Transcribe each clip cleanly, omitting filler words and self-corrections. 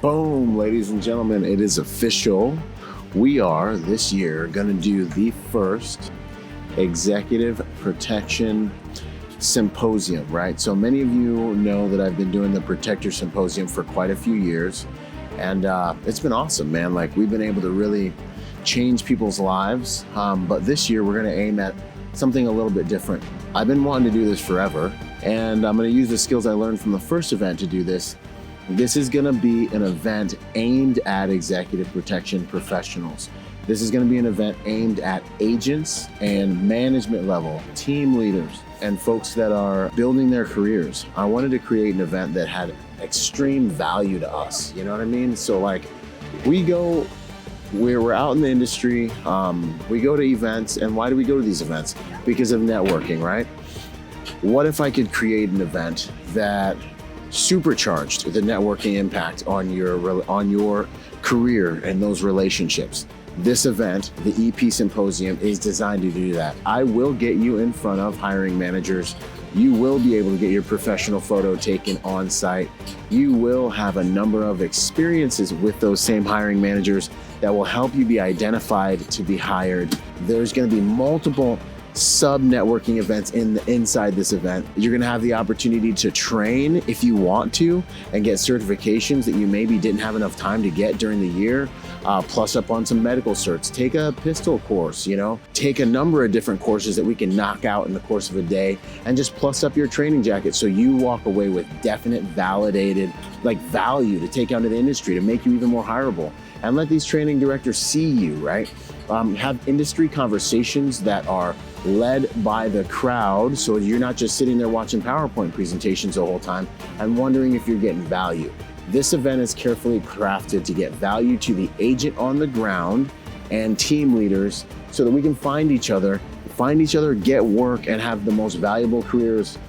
Boom, ladies and gentlemen, it is official. We are this year going to do the first executive protection symposium, right? So many of you know that I've been doing the Protector Symposium for quite a few years, and it's been awesome, man. Like, we've been able to really change people's lives, but this year we're going to aim at something a little bit different. I've been wanting to do this forever, and I'm going to use the skills I learned from the first event to do this. This is going to be an event aimed at executive protection professionals. This is going to be an event aimed at agents and management level, team leaders, and folks that are building their careers. I wanted to create an event that had extreme value to us. You know what I mean? So like, we're out in the industry, we go to events, and why do we go to these events? Because of networking, right? What if I could create an event that supercharged the networking impact on your career and those relationships? This event, the EP Symposium, is designed to do that. I will get you in front of hiring managers. You will be able to get your professional photo taken on site. You will have a number of experiences with those same hiring managers that will help you be identified to be hired. There's going to be multiple sub-networking events inside this event. You're going to have the opportunity to train if you want to and get certifications that you maybe didn't have enough time to get during the year. Plus up on some medical certs, take a pistol course, take a number of different courses that we can knock out in the course of a day, and just plus up your training jacket so you walk away with definite validated value to take out to the industry to make you even more hireable. And let these training directors see you, right? Have industry conversations that are led by the crowd, so you're not just sitting there watching PowerPoint presentations the whole time and wondering if you're getting value. This event is carefully crafted to get value to the agent on the ground and team leaders so that we can find each other, get work, and have the most valuable careers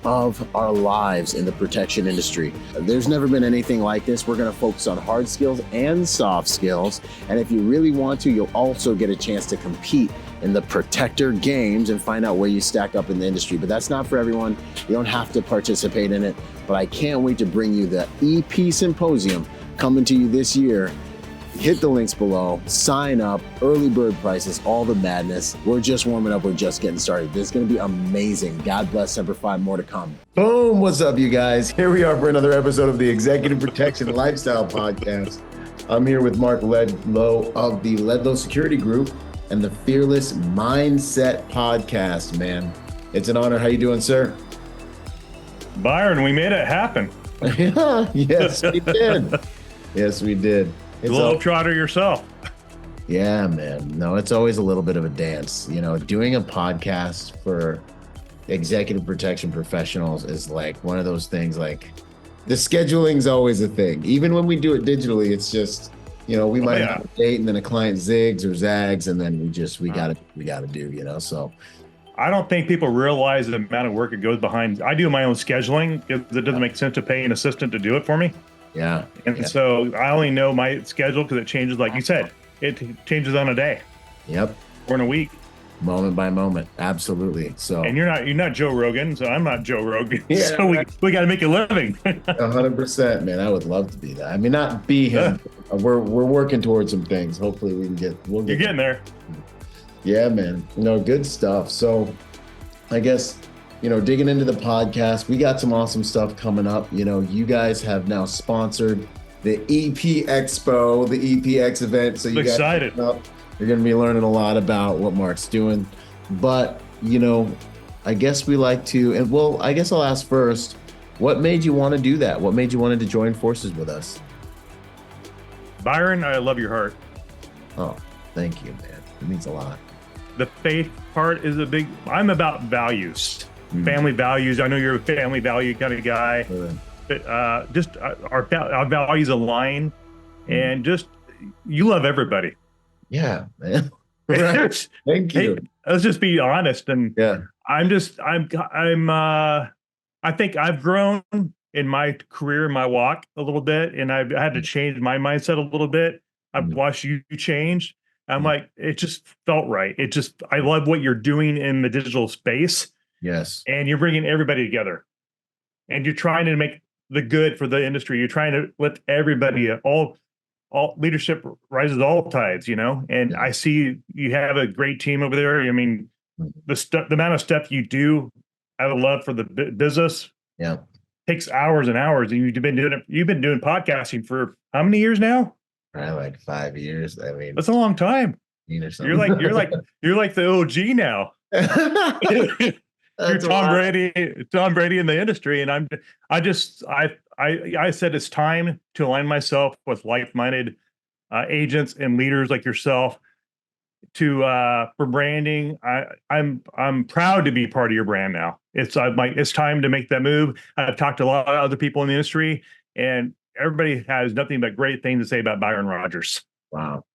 of our lives in the protection industry. There's never been anything like this. We're going to focus on hard skills and soft skills. And if you really want to, you'll also get a chance to compete in the Protector Games and find out where you stack up in the industry. But that's not for everyone. You don't have to participate in it. But I can't wait to bring you the EP Symposium coming to you this year. Hit the links below, sign up, early bird prices, all the madness. We're just warming up, we're just getting started. This is gonna be amazing. God bless Semper Fi, more to come. Boom, what's up you guys? Here we are for another episode of the Executive Protection Lifestyle Podcast. I'm here with Mark Ledlow of the Ledlow Security Group and the Fearless Mindset Podcast, man. It's an honor. How you doing, sir? Byron, we made it happen. Yes, we did. Yes, we did. It's Globetrotter yourself. Yeah, man. No, it's always a little bit of a dance. Doing a podcast for executive protection professionals is like one of those things, like the scheduling's always a thing. Even when we do it digitally, it's just, we might have a date and then a client zigs or zags and then we gotta do, so. I don't think people realize the amount of work it goes behind. I do my own scheduling because it doesn't make sense to pay an assistant to do it for me. Yeah. And so I only know my schedule because it changes, like you said, it changes on a day. Yep. Or in a week. Moment by moment. Absolutely. So. And you're not Joe Rogan, so I'm not Joe Rogan. Yeah, so we got to make a living. 100%, man. I would love to be that. I mean, not be him. We're working towards some things. Hopefully we'll get You're getting there. Yeah, man. Good stuff. So I guess, digging into the podcast, we got some awesome stuff coming up. You guys have now sponsored the EP Expo, the EPX event. So you guys excited. You're going to be learning a lot about what Mark's doing. But, I guess we like to, and well, I guess I'll ask first, what made you want to do that? What made you want to join forces with us? Byron, I love your heart. Oh, thank you, man. It means a lot. The faith part is I'm about values. Family values. I know you're a family value kind of guy, but just our values align, and just you love everybody. Yeah, man. Right. Thank you. Hey, let's just be honest, and yeah, I think I've grown in my career, my walk a little bit, and I've had to change my mindset a little bit. I've watched you change. I'm like, it just felt right. I love what you're doing in the digital space. Yes. And you're bringing everybody together, and you're trying to make the good for the industry. You're trying to lift everybody, all leadership rises all tides, and I see you have a great team over there. I mean, the amount of stuff you do out of love for the business takes hours and hours. And you've been doing podcasting for how many years now? Probably like 5 years. I mean, that's a long time. You're like the OG now. You're Tom Brady in the industry. And I said it's time to align myself with like-minded agents and leaders like yourself for branding. I'm proud to be part of your brand now. It's time to make that move. I've talked to a lot of other people in the industry, and everybody has nothing but great things to say about Byron Rodgers. Wow.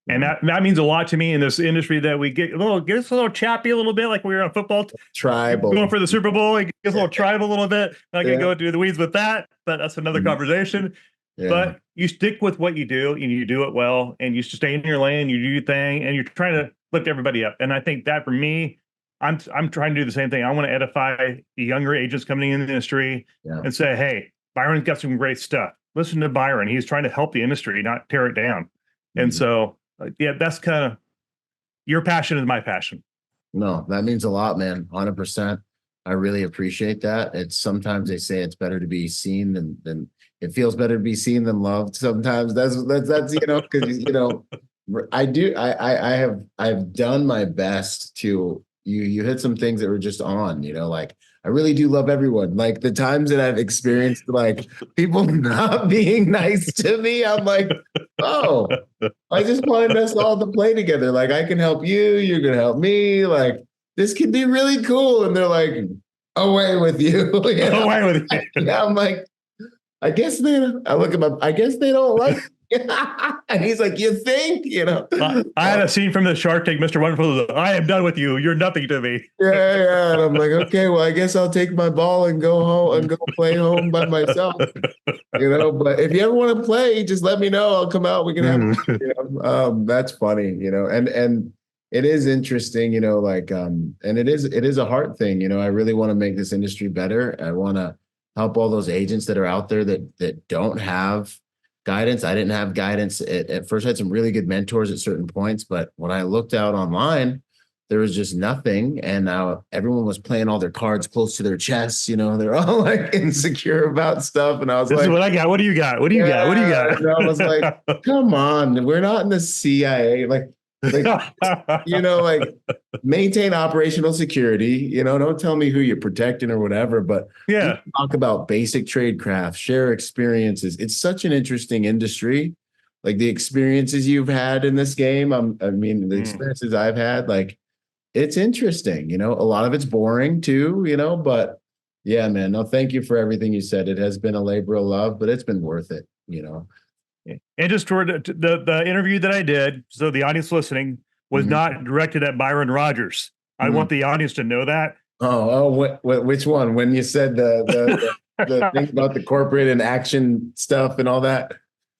And that means a lot to me in this industry, that we get a little chappy a little bit, like we were on football tribal going for the Super Bowl. It gets a little tribal a little bit. Not gonna go into the weeds with that, but that's another conversation. Yeah. But you stick with what you do, and you do it well, and you stay in your lane, you do your thing, and you're trying to lift everybody up. And I think that for me, I'm trying to do the same thing. I want to edify the younger agents coming in the industry and say, hey, Byron's got some great stuff. Listen to Byron. He's trying to help the industry, not tear it down. And so, that's kind of your passion is my passion. No, that means a lot, man. 100%. I really appreciate that. It's sometimes they say it's better to be seen than it feels better to be seen than loved. Sometimes that's because I've done my best to you hit some things that were just on, like I really do love everyone. Like the times that I've experienced like people not being nice to me, I'm like, oh, I just wanted us all to play together. Like I can help you, you're gonna help me. Like this could be really cool. And they're like, away with you. Away with you. Yeah, I'm like, I guess they don't like me. And he's like, you think, I had a scene from the Shark Tank, Mr. Wonderful. I am done with you. You're nothing to me. Yeah. And I'm like, okay, well, I guess I'll take my ball and go home and go play home by myself. But if you ever want to play, just let me know. I'll come out. We can have that's funny, and it is interesting, and it is a heart thing. I really want to make this industry better. I want to help all those agents that are out there that don't have guidance. I didn't have guidance at first. I had some really good mentors at certain points, but when I looked out online, there was just nothing. And now everyone was playing all their cards close to their chests. They're all like insecure about stuff. And I was this like, is what I got. What do you got? What do you got? What do you got? And I was like, come on, we're not in the CIA. Like, maintain operational security, don't tell me who you're protecting or whatever, but talk about basic trade craft, share experiences. It's such an interesting industry. Like the experiences you've had in this game. The experiences I've had, like it's interesting, a lot of it's boring too, but yeah, man, no, thank you for everything you said. It has been a labor of love, but it's been worth it, And just toward the interview that I did, so the audience listening was not directed at Byron Rodgers. I want the audience to know that. Which one? When you said the thing about the corporate and action stuff and all that?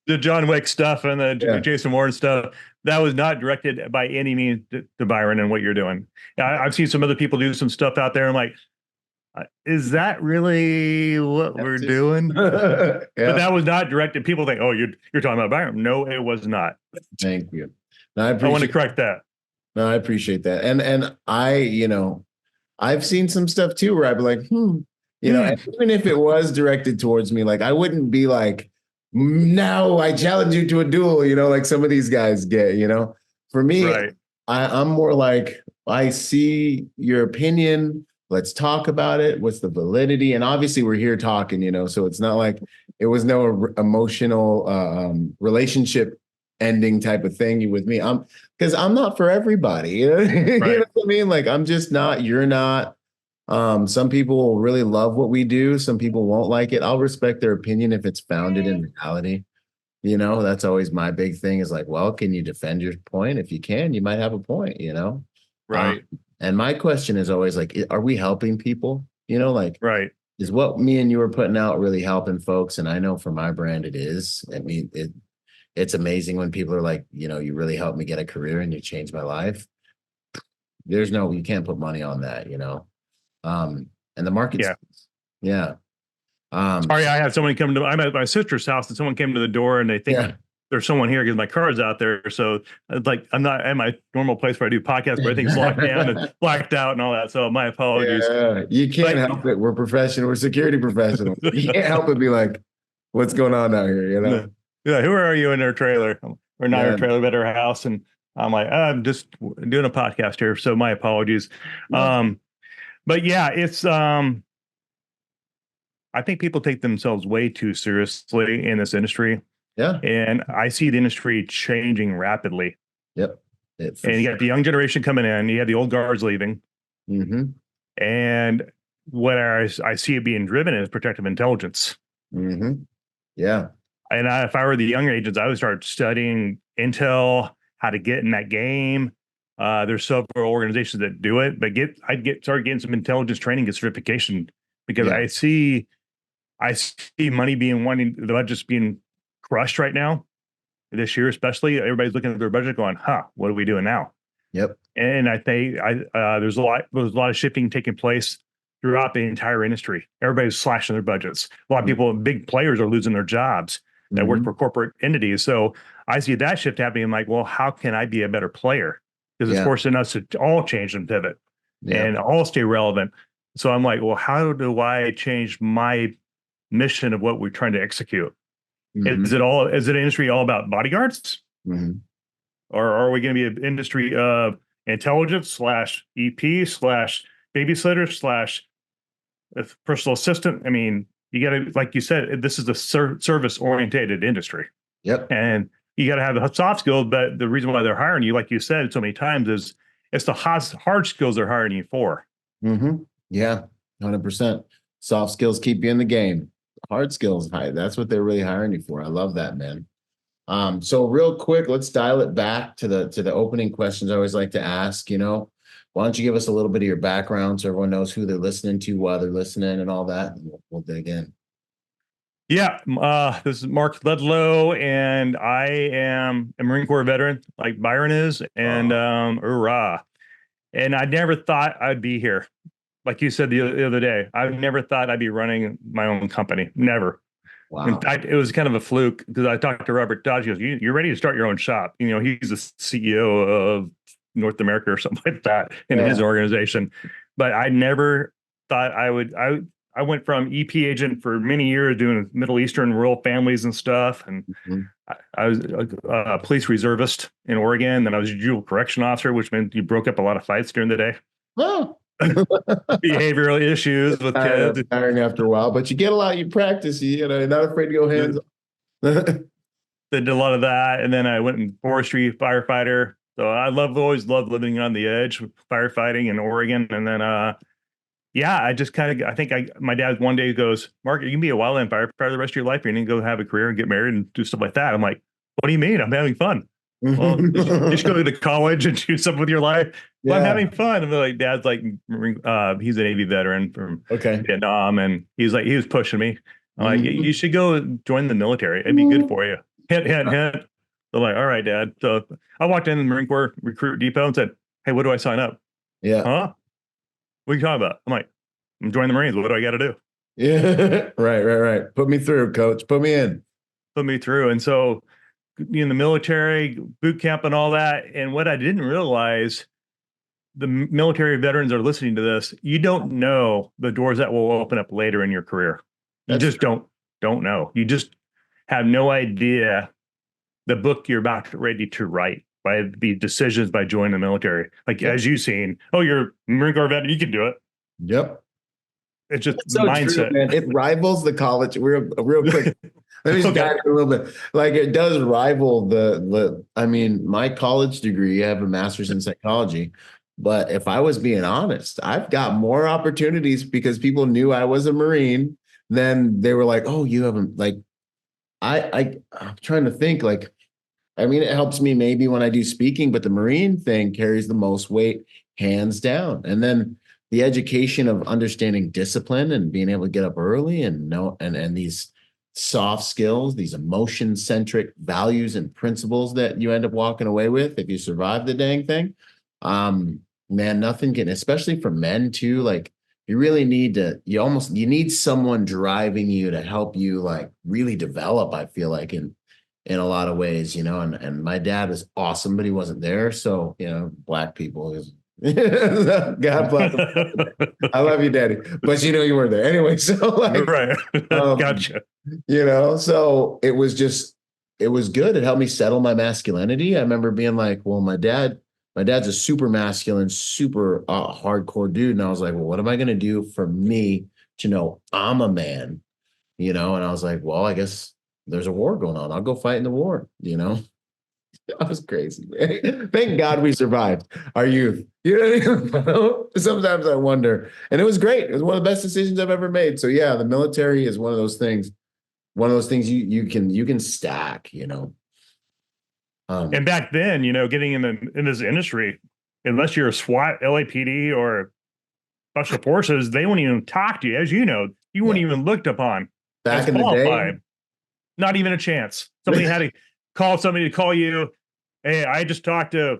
The John Wick stuff and the Jason Warren stuff, that was not directed by any means to Byron and what you're doing. I've seen some other people do some stuff out there. I'm like, is that really what we're doing? But that was not directed. People think, oh, you're talking about Byron. No, it was not. Thank you. No, I want to correct that. No, I appreciate that. And I've seen some stuff too where I'd be like, and even if it was directed towards me, like I wouldn't be like, now I challenge you to a duel, like some of these guys get, For me, I'm more like, I see your opinion. Let's talk about it. What's the validity? And obviously we're here talking, so it's not like it was no emotional relationship ending type of thing with me. Because I'm not for everybody. You know what I mean? Like I'm just not, you're not. Some people will really love what we do. Some people won't like it. I'll respect their opinion if it's founded in reality. That's always my big thing is like, well, can you defend your point? If you can, you might have a point, Right. And my question is always like, are we helping people? Is what me and you are putting out really helping folks? And I know for my brand, it is. I mean, it's amazing when people are like, you really helped me get a career and you changed my life. You can't put money on that, and the market. Yeah. Sorry, I had someone come to. I'm at my sister's house, and someone came to the door, and they think there's someone here because my car's out there. So, like, I'm not at my normal place where I do podcasts, but everything's locked down and blacked out and all that. So, my apologies. Yeah, you can't help it. We're professional. We're security professionals. You can't help it. Be like, what's going on out here? You know? Yeah. Who are you in their trailer? Or not our trailer, but our house, and I'm like, I'm just doing a podcast here. So, my apologies. But yeah, it's I think people take themselves way too seriously in this industry. Yeah. And I see the industry changing rapidly. Yep. And you got the young generation coming in, you have the old guards leaving. Mm-hmm. And what I see it being driven is protective intelligence. Mm-hmm. Yeah. And if I were the younger agents, I would start studying intel, how to get in that game. There's several organizations that do it, but I'd start getting some intelligence training, get certification, because I see money the budget's being crushed right now. This year, especially, everybody's looking at their budget going, what are we doing now? Yep. And I think there's a lot of shifting taking place throughout the entire industry. Everybody's slashing their budgets. A lot of people, big players, are losing their jobs that work for corporate entities. So I see that shift happening. I'm like, well, how can I be a better player? Because it's forcing us to all change and pivot and all stay relevant. So I'm like, well, how do I change my mission of what we're trying to execute? Is it an industry all about bodyguards? Or are we going to be an industry of intelligence / EP / babysitter / personal assistant? I mean, you got to, like you said, this is a service oriented industry. Yep. And you got to have the soft skills, but the reason why they're hiring you, like you said so many times, is it's the hard skills they're hiring you for. Yeah, 100%. Soft skills keep you in the game. Hard skills, that's what they're really hiring you for. I love that, man. So real quick, let's dial it back to the opening questions I always like to ask. Why don't you give us a little bit of your background so everyone knows who they're listening to while they're listening and all that, and we'll dig in. Yeah, this is Mark Ledlow, and I am a Marine Corps veteran, like Byron is, and hurrah! And I never thought I'd be here. Like you said the other day, I never thought I'd be running my own company. Never. Wow. In fact, it was kind of a fluke because I talked to Robert Dodge. He goes, "You're ready to start your own shop." He's the CEO of North America or something like that in his organization. But I never thought I would. I went from EP agent for many years doing Middle Eastern rural families and stuff. And I was a police reservist in Oregon. Then I was a juvenile correction officer, which meant you broke up a lot of fights during the day. Oh. Behavioral issues with kids. Tiring after a while, but you get a lot, you practice, you're not afraid to go hands on. Did a lot of that. And then I went in forestry firefighter. So I always loved living on the edge, firefighting in Oregon. And then, I just my dad one day goes, "Mark, you can be a wildland firefighter the rest of your life. You're going to go have a career and get married and do stuff like that." I'm like, "What do you mean? I'm having fun." Well, you should go to college and do something with your life. Well, I'm having fun. And like, Dad's like, he's a Navy veteran from Vietnam, and he was pushing me. I'm like, you should go join the military. It'd be good for you. Hint, hint, hint. They're like, all right, Dad. So I walked in the Marine Corps Recruit Depot and said, "Hey, what do I sign up?" Yeah. Huh? What are you talking about? I'm like, I'm joining the Marines. What do I got to do? Yeah. Right. Put me through, coach. Put me in. Put me through. And so in the military, boot camp and all that. And what I didn't realize, the military veterans are listening to this. You don't know the doors that will open up later in your career. You just don't know. You just have no idea the book you're ready to write by the decisions by joining the military. Like, as you've seen, you're a Marine Corps veteran, you can do it. Yep. It's just so mindset. True, man. It rivals the college. Real quick. Let me just dive in a little bit. Like, it does rival my college degree. I have a master's in psychology. But if I was being honest, I've got more opportunities because people knew I was a Marine. Then they were like, "Oh, you haven't." Like, I'm trying to think. Like, it helps me maybe when I do speaking, but the Marine thing carries the most weight, hands down. And then the education of understanding discipline and being able to get up early and these soft skills, these emotion-centric values and principles that you end up walking away with if you survive the dang thing. Man, nothing can, especially for men too. Like, if you really need to, you need someone driving you to help you like really develop, I feel like in a lot of ways, and my dad was awesome, but he wasn't there. So, black people is God bless him. I love you, Daddy. But you weren't there. Anyway, so like Right. um, Gotcha. so it was good. It helped me settle my masculinity. I remember being like, well, my dad's a super masculine, super hardcore dude. And I was like, well, what am I going to do for me to know I'm a man? And I was like, well, I guess there's a war going on. I'll go fight in the war. That was crazy, man. Thank God we survived our youth. What I mean? Sometimes I wonder. And it was great. It was one of the best decisions I've ever made. So yeah, the military is one of those things. One of those things you can stack. And back then, getting in this industry, unless you're a SWAT, LAPD, or special forces, they wouldn't even talk to you. As you know, you weren't even looked upon back as in the day. qualified. Not even a chance. Somebody had to call somebody to call you. Hey, I just talked to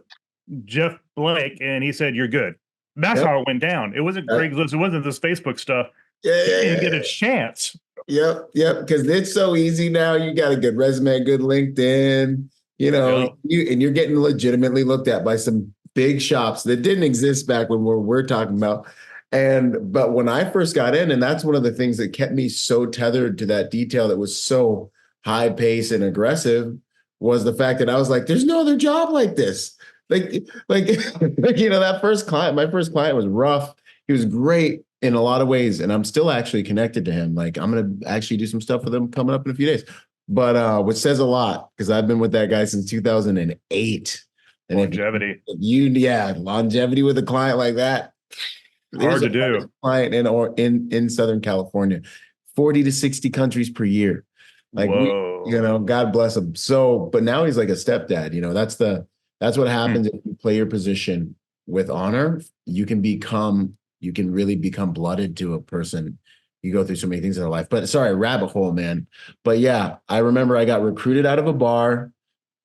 Jeff Blake, and he said you're good. That's how it went down. It wasn't Craigslist. It wasn't this Facebook stuff. You didn't get a chance. Yep. Because it's so easy now. You got a good resume, good LinkedIn. And you're getting legitimately looked at by some big shops that didn't exist back when we're talking about. But when I first got in, and that's one of the things that kept me so tethered to that detail that was so high pace and aggressive, was the fact that I was like, there's no other job like this. That first client, my first client was rough. He was great in a lot of ways. And I'm still actually connected to him. Like, I'm going to actually do some stuff with him coming up in a few days. But which says a lot, because I've been with that guy since 2008. And longevity. Longevity with a client like that. Hard to do. Client in Southern California, 40 to 60 countries per year. Like, God bless him. So, but now he's like a stepdad. That's what happens if you play your position with honor. You can really become blooded to a person. You go through so many things in their life. But sorry, rabbit hole, man. But yeah, I remember I got recruited out of a bar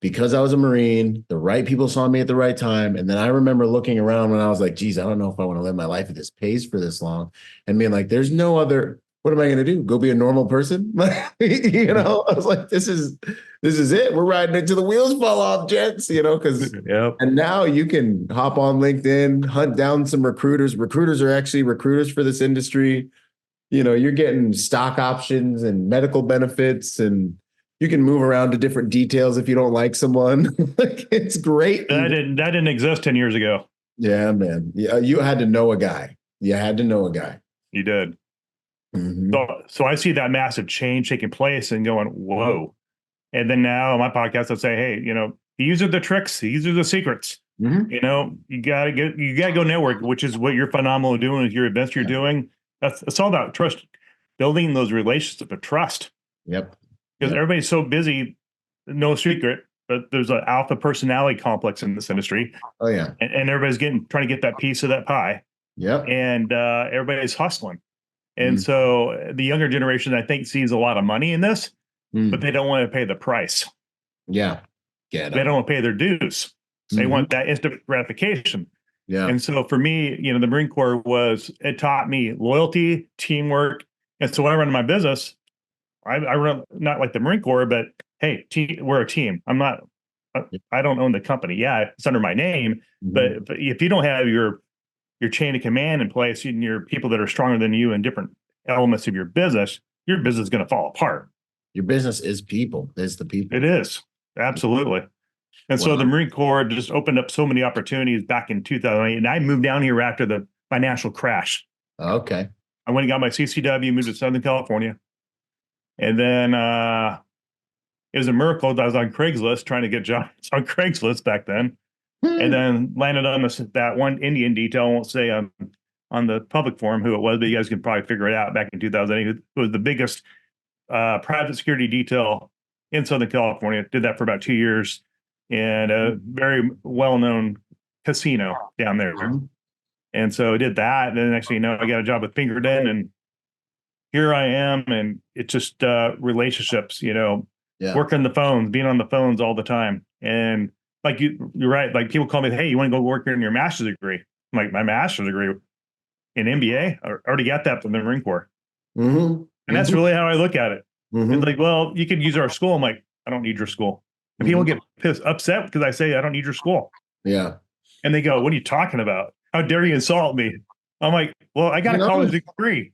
because I was a Marine. The right people saw me at the right time. And then I remember looking around when I was like, geez, I don't know if I want to live my life at this pace for this long. And being like, there's no other, what am I going to do? Go be a normal person? I was like, this is it. We're riding until the wheels fall off, gents, because and now you can hop on LinkedIn, hunt down some recruiters. Recruiters are actually recruiters for this industry. You're getting stock options and medical benefits, and you can move around to different details if you don't like someone. It's great. That didn't exist 10 years ago. Yeah, man. Yeah, you had to know a guy. You did. Mm-hmm. So I see that massive change taking place and going, whoa. And then now on my podcast, I'll say, hey, these are the tricks. These are the secrets. Mm-hmm. You gotta go network, which is what you're phenomenal at doing with your events you're doing. It's all about trust, building those relationships of trust. Yep. Because everybody's so busy, no secret, but there's an alpha personality complex in this industry. Oh yeah. And everybody's trying to get that piece of that pie. Yep. And everybody's hustling. And so the younger generation, I think, sees a lot of money in this, but they don't want to pay the price. Yeah. They don't want to pay their dues. They want that instant gratification. Yeah. And so for me, the Marine Corps it taught me loyalty, teamwork. And so when I run my business, I run not like the Marine Corps, but hey, we're a team. I don't own the company. Yeah, it's under my name, but if you don't have your chain of command in place and your people that are stronger than you in different elements of your business is going to fall apart. Your business is people. It's the people. It is. Absolutely. And so the Marine Corps just opened up so many opportunities back in 2008. And I moved down here after the financial crash. Okay. I went and got my CCW, moved to Southern California. And then it was a miracle that I was on Craigslist trying to get jobs on Craigslist back then. And then landed on that one Indian detail. I won't say on the public forum who it was, but you guys can probably figure it out. Back in 2008, it was the biggest private security detail in Southern California. Did that for about 2 years. And a very well-known casino down there. And so I did that. And then next thing you know, I got a job with Pinkerton, and here I am. And it's just relationships, working the phones, being on the phones all the time. And like you're right. Like people call me, hey, you want to go work in your master's degree? I'm like, my master's degree? in NBA. I already got that from the Marine Corps. Mm-hmm. And that's really how I look at it. Mm-hmm. It's like, well, you could use our school. I'm like, I don't need your school. And people get upset because I say I don't need your school. Yeah. And they go, what are you talking about? How dare you insult me? I'm like, well, I got a college degree.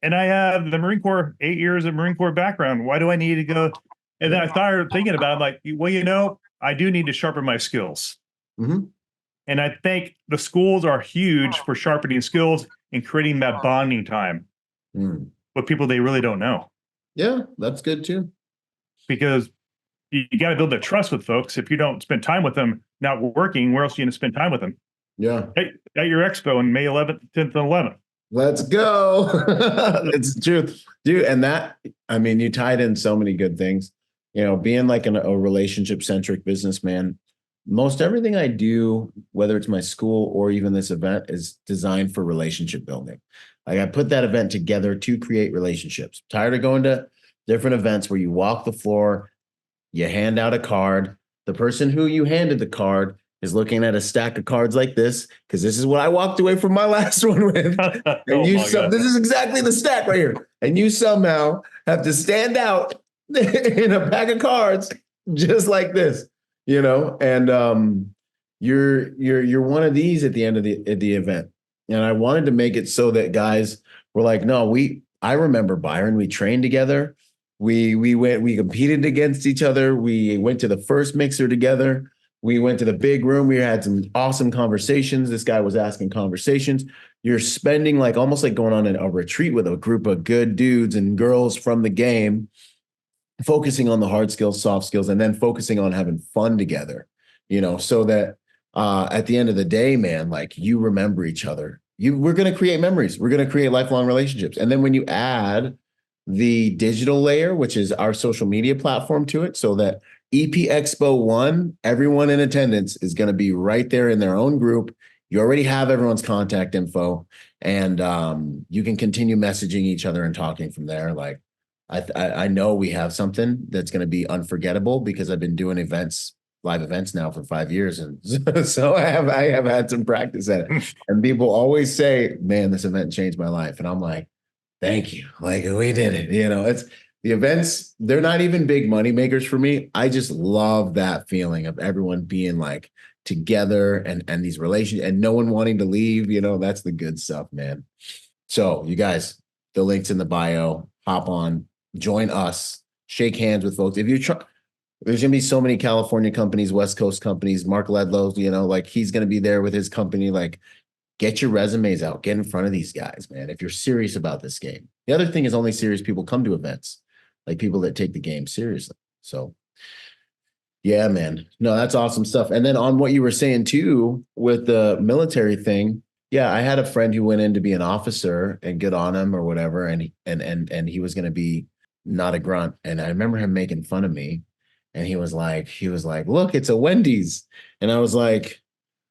And I have the Marine Corps, 8 years of Marine Corps background. Why do I need to go? And then I started thinking about it. I'm like, well, I do need to sharpen my skills. Mm-hmm. And I think the schools are huge for sharpening skills and creating that bonding time with people they really don't know. Yeah, that's good too. Because you got to build that trust with folks. If you don't spend time with them, not working, where else are you going to spend time with them? Yeah. At your expo on May 11th, 10th, and 11th. Let's go. It's the truth, dude. And that, I mean, you tied in so many good things, being like a relationship centric businessman. Most everything I do, whether it's my school or even this event, is designed for relationship building. Like I put that event together to create relationships. Tired of going to different events where you walk the floor, you hand out a card. The person who you handed the card is looking at a stack of cards like this, because this is what I walked away from my last one with. And this is exactly the stack right here. And you somehow have to stand out in a pack of cards just like this, and you're one of these at the end of the event. And I wanted to make it so that guys were like, no, I remember Byron, we trained together. We competed against each other. We went to the first mixer together. We went to the big room. We had some awesome conversations. This guy was asking conversations. You're spending almost like going on a retreat with a group of good dudes and girls from the game, focusing on the hard skills, soft skills, and then focusing on having fun together, so that at the end of the day, man, you remember each other. We're going to create memories. We're going to create lifelong relationships. And then when you add the digital layer, which is our social media platform, to it, so that EP Expo 1, everyone in attendance is going to be right there in their own group. You already have everyone's contact info, and you can continue messaging each other and talking from there. I know we have something that's going to be unforgettable, because I've been doing live events now for 5 years. And so I have had some practice at it. And people always say, man, this event changed my life. And I'm like, thank you. We did it. It's the events. They're not even big money makers for me. I just love that feeling of everyone being together and these relations and no one wanting to leave. That's the good stuff, man. So you guys, the link's in the bio. Hop on, join us, shake hands with folks. If you try, there's going to be so many California companies, West Coast companies. Mark Ledlow, he's going to be there with his company. Get your resumes out. Get in front of these guys, man, if you're serious about this game. The other thing is, only serious people come to events, people that take the game seriously. So, yeah, man. No, that's awesome stuff. And then on what you were saying, too, with the military thing, yeah, I had a friend who went in to be an officer, and good on him or whatever, and he was going to be not a grunt. And I remember him making fun of me, and he was like, look, it's a Wendy's. And I was like,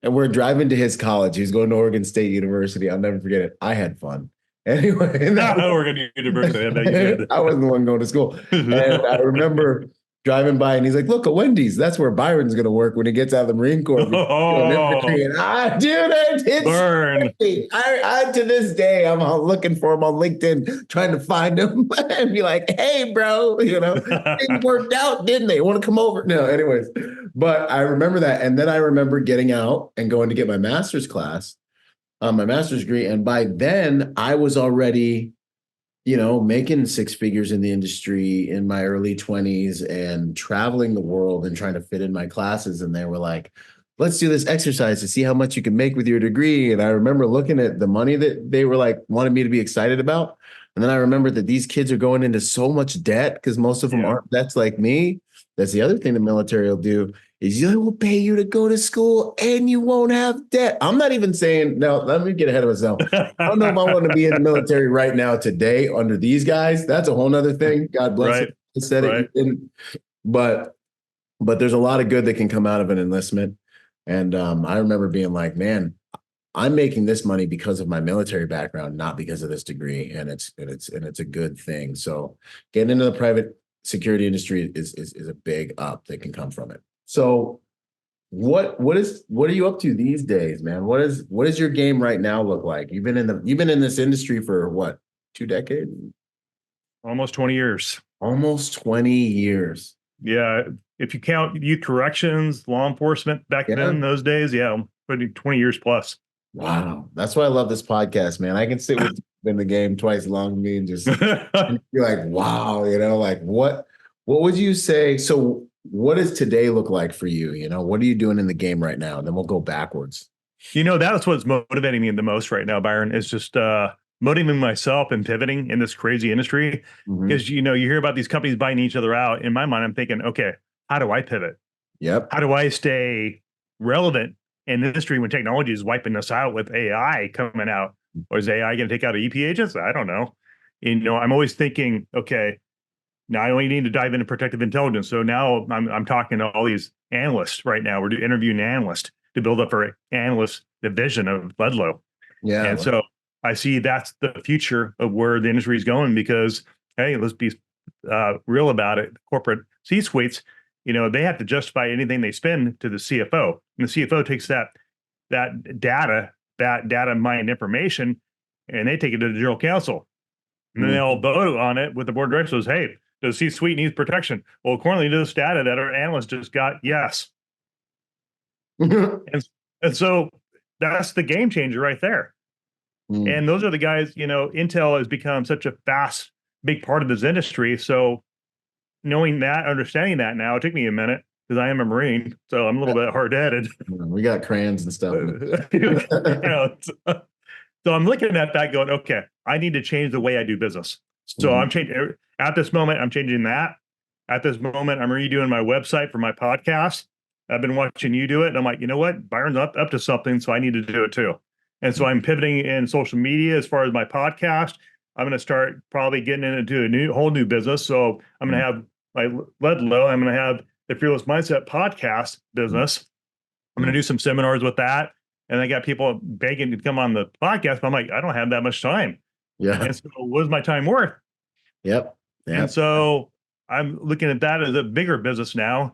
and we're driving to his college. He was going to Oregon State University. I'll never forget it. I had fun. Anyway. Oregon University. I bet you did. I wasn't the one going to school. And I remember driving by, and he's like, look, a Wendy's. That's where Byron's going to work when he gets out of the Marine Corps. Dude, it's burn. I to this day, I'm looking for him on LinkedIn, trying to find him and be like, hey, bro, things worked out, didn't they? Want to come over? No, anyways. But I remember that. And then I remember getting out and going to get my master's class, my master's degree. And by then I was already, making six figures in the industry in my early 20s and traveling the world and trying to fit in my classes. And they were like, let's do this exercise to see how much you can make with your degree. And I remember looking at the money that they were wanted me to be excited about. And then I remembered that these kids are going into so much debt, because most of them aren't vets like me. That's the other thing the military will do, is they will pay you to go to school and you won't have debt. I'm not even saying, no, let me get ahead of myself. I don't know if I want to be in the military right now today under these guys. That's a whole nother thing. God bless it. I said it. But there's a lot of good that can come out of an enlistment. And I remember being like, man, I'm making this money because of my military background, not because of this degree. And it's a good thing. So getting into the private security industry is a big up that can come from it. So what are you up to these days, man? What does your game right now look like? You've been in this industry for what, 2 decades? Almost 20 years. Almost 20 years. Yeah. If you count youth corrections, law enforcement back Yeah. then, those days, yeah, 20 years plus. Wow. That's why I love this podcast, man. I can sit with you in the game twice as long as me and just and be like, wow, like what would you say? So what does today look like for you? What are you doing in the game right now? And then we'll go backwards. That's what's motivating me the most right now, Byron, is just motivating myself and pivoting in this crazy industry. Mhm. Because, you hear about these companies buying each other out. In my mind, I'm thinking, okay, how do I pivot? Yep. How do I stay relevant in the industry when technology is wiping us out with AI coming out? Or is AI going to take out EP agents? I don't know. I'm always thinking, okay, now I only need to dive into protective intelligence. So now I'm talking to all these analysts right now. We're interviewing analysts to build up our analyst division of Ledlow. Yeah. And so I see that's the future of where the industry is going because, hey, let's be real about it. Corporate C-suites, they have to justify anything they spend to the CFO. And the CFO takes that data mined information, and they take it to the general counsel. And then they all vote on it with the board of directors. Says, hey, does C-suite needs protection? Well, according to this data that our analyst just got, yes. and so that's the game changer right there. And those are the guys, Intel has become such a big part of this industry. So knowing that, understanding that now, it took me a minute because I am a Marine. So I'm a little bit hard-headed. We got crayons and stuff. So I'm looking at that going, okay, I need to change the way I do business. So I'm changing at this moment. I'm changing that. At this moment, I'm redoing my website for my podcast. I've been watching you do it. And I'm like, you know what? Byron's up to something. So I need to do it too. And so I'm pivoting in social media as far as my podcast. I'm going to start probably getting into a whole new business. So I'm going to have my Ledlow. I'm going to have the Fearless Mindset podcast business. I'm going to do some seminars with that. And I got people begging to come on the podcast. But I'm like, I don't have that much time. Yeah. And so what is my time worth? Yep. And so I'm looking at that as a bigger business now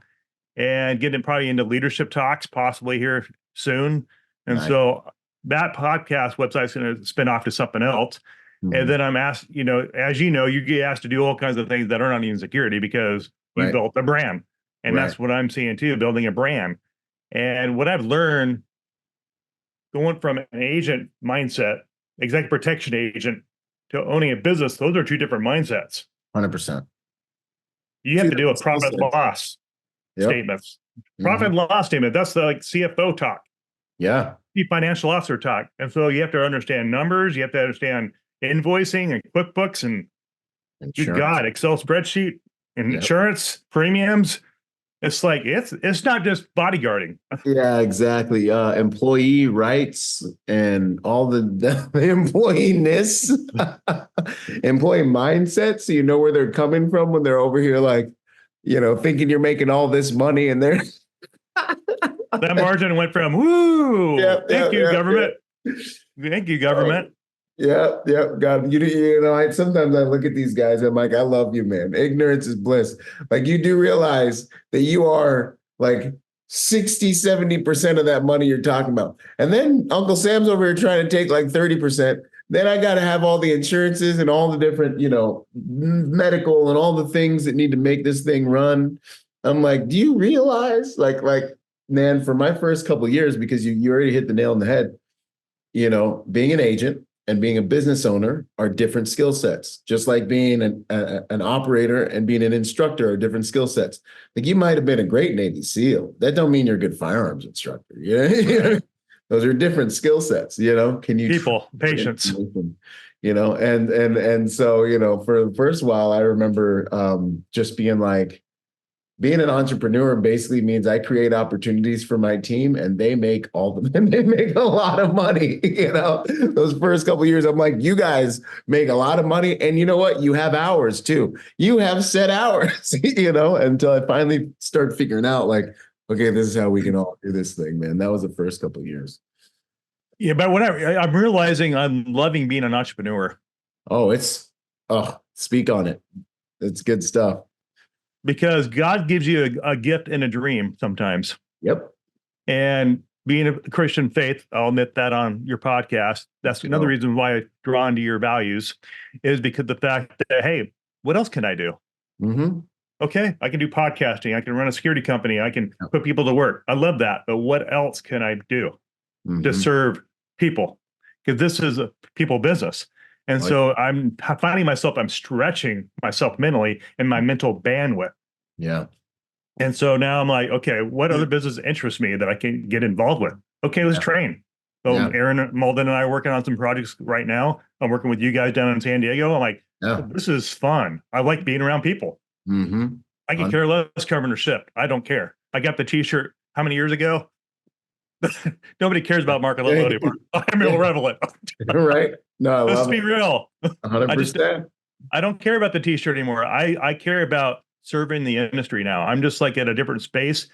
and getting probably into leadership talks possibly here soon. And so that podcast website's going to spin off to something else. And then I'm asked, as you get asked to do all kinds of things that are not even security because you built a brand. And that's what I'm seeing too, building a brand. And what I've learned going from an agent mindset, executive protection agent, to owning a business, those are two different mindsets. 100%. You have to do a profit and loss statements. Profit and loss statement, that's the CFO talk. Yeah. Chief financial officer talk. And so you have to understand numbers, you have to understand invoicing and QuickBooks and good God, Excel spreadsheet and insurance premiums. It's like it's not just bodyguarding. Yeah, exactly. Employee rights and all the employee-ness, employee mindset. So you know where they're coming from when they're over here, like, thinking you're making all this money and they're that margin went from thank you, government. Thank you, government. Yeah, God, sometimes I look at these guys, I'm like, I love you, man. Ignorance is bliss. Like, you do realize that you are like 60-70% of that money you're talking about. And then Uncle Sam's over here trying to take like 30%. Then I got to have all the insurances and all the different, medical and all the things that need to make this thing run. I'm like, do you realize like, man, for my first couple of years, because you already hit the nail on the head, being an agent and being a business owner are different skill sets, just like being an operator and being an instructor are different skill sets. Like, you might have been a great Navy SEAL. That don't mean you're a good firearms instructor. Those are different skill sets. Can you patience? And so for the first while, I remember just being like, being an entrepreneur basically means I create opportunities for my team and they make they make a lot of money. Those first couple of years, I'm like, you guys make a lot of money. And you know what? You have hours too. You have set hours, until I finally start figuring out like, okay, this is how we can all do this thing, man. That was the first couple of years. Yeah, but I'm realizing I'm loving being an entrepreneur. Oh, speak on it. It's good stuff. Because God gives you a gift and a dream sometimes. Yep. And being a Christian faith, I'll admit that on your podcast. That's another reason why I'm drawn to your values, is because the fact that, hey, what else can I do? Mm-hmm. Okay, I can do podcasting. I can run a security company. I can put people to work. I love that. But what else can I do to serve people? Because this is a people business. And so I'm finding myself, I'm stretching myself mentally and my mental bandwidth. Yeah. And so now I'm like, okay, what other business interests me that I can get involved with? Okay, let's train. So Aaron Malden and I are working on some projects right now. I'm working with you guys down in San Diego. I'm like, this is fun. I like being around people. I can care less covering a ship. I don't care. I got the t-shirt how many years ago? Nobody cares about Mark Ledlow anymore. I'm irrelevant. Right. No, I Let's love be real. 100%. I don't care about the t-shirt anymore. I care about serving the industry now. I'm just like at a different space.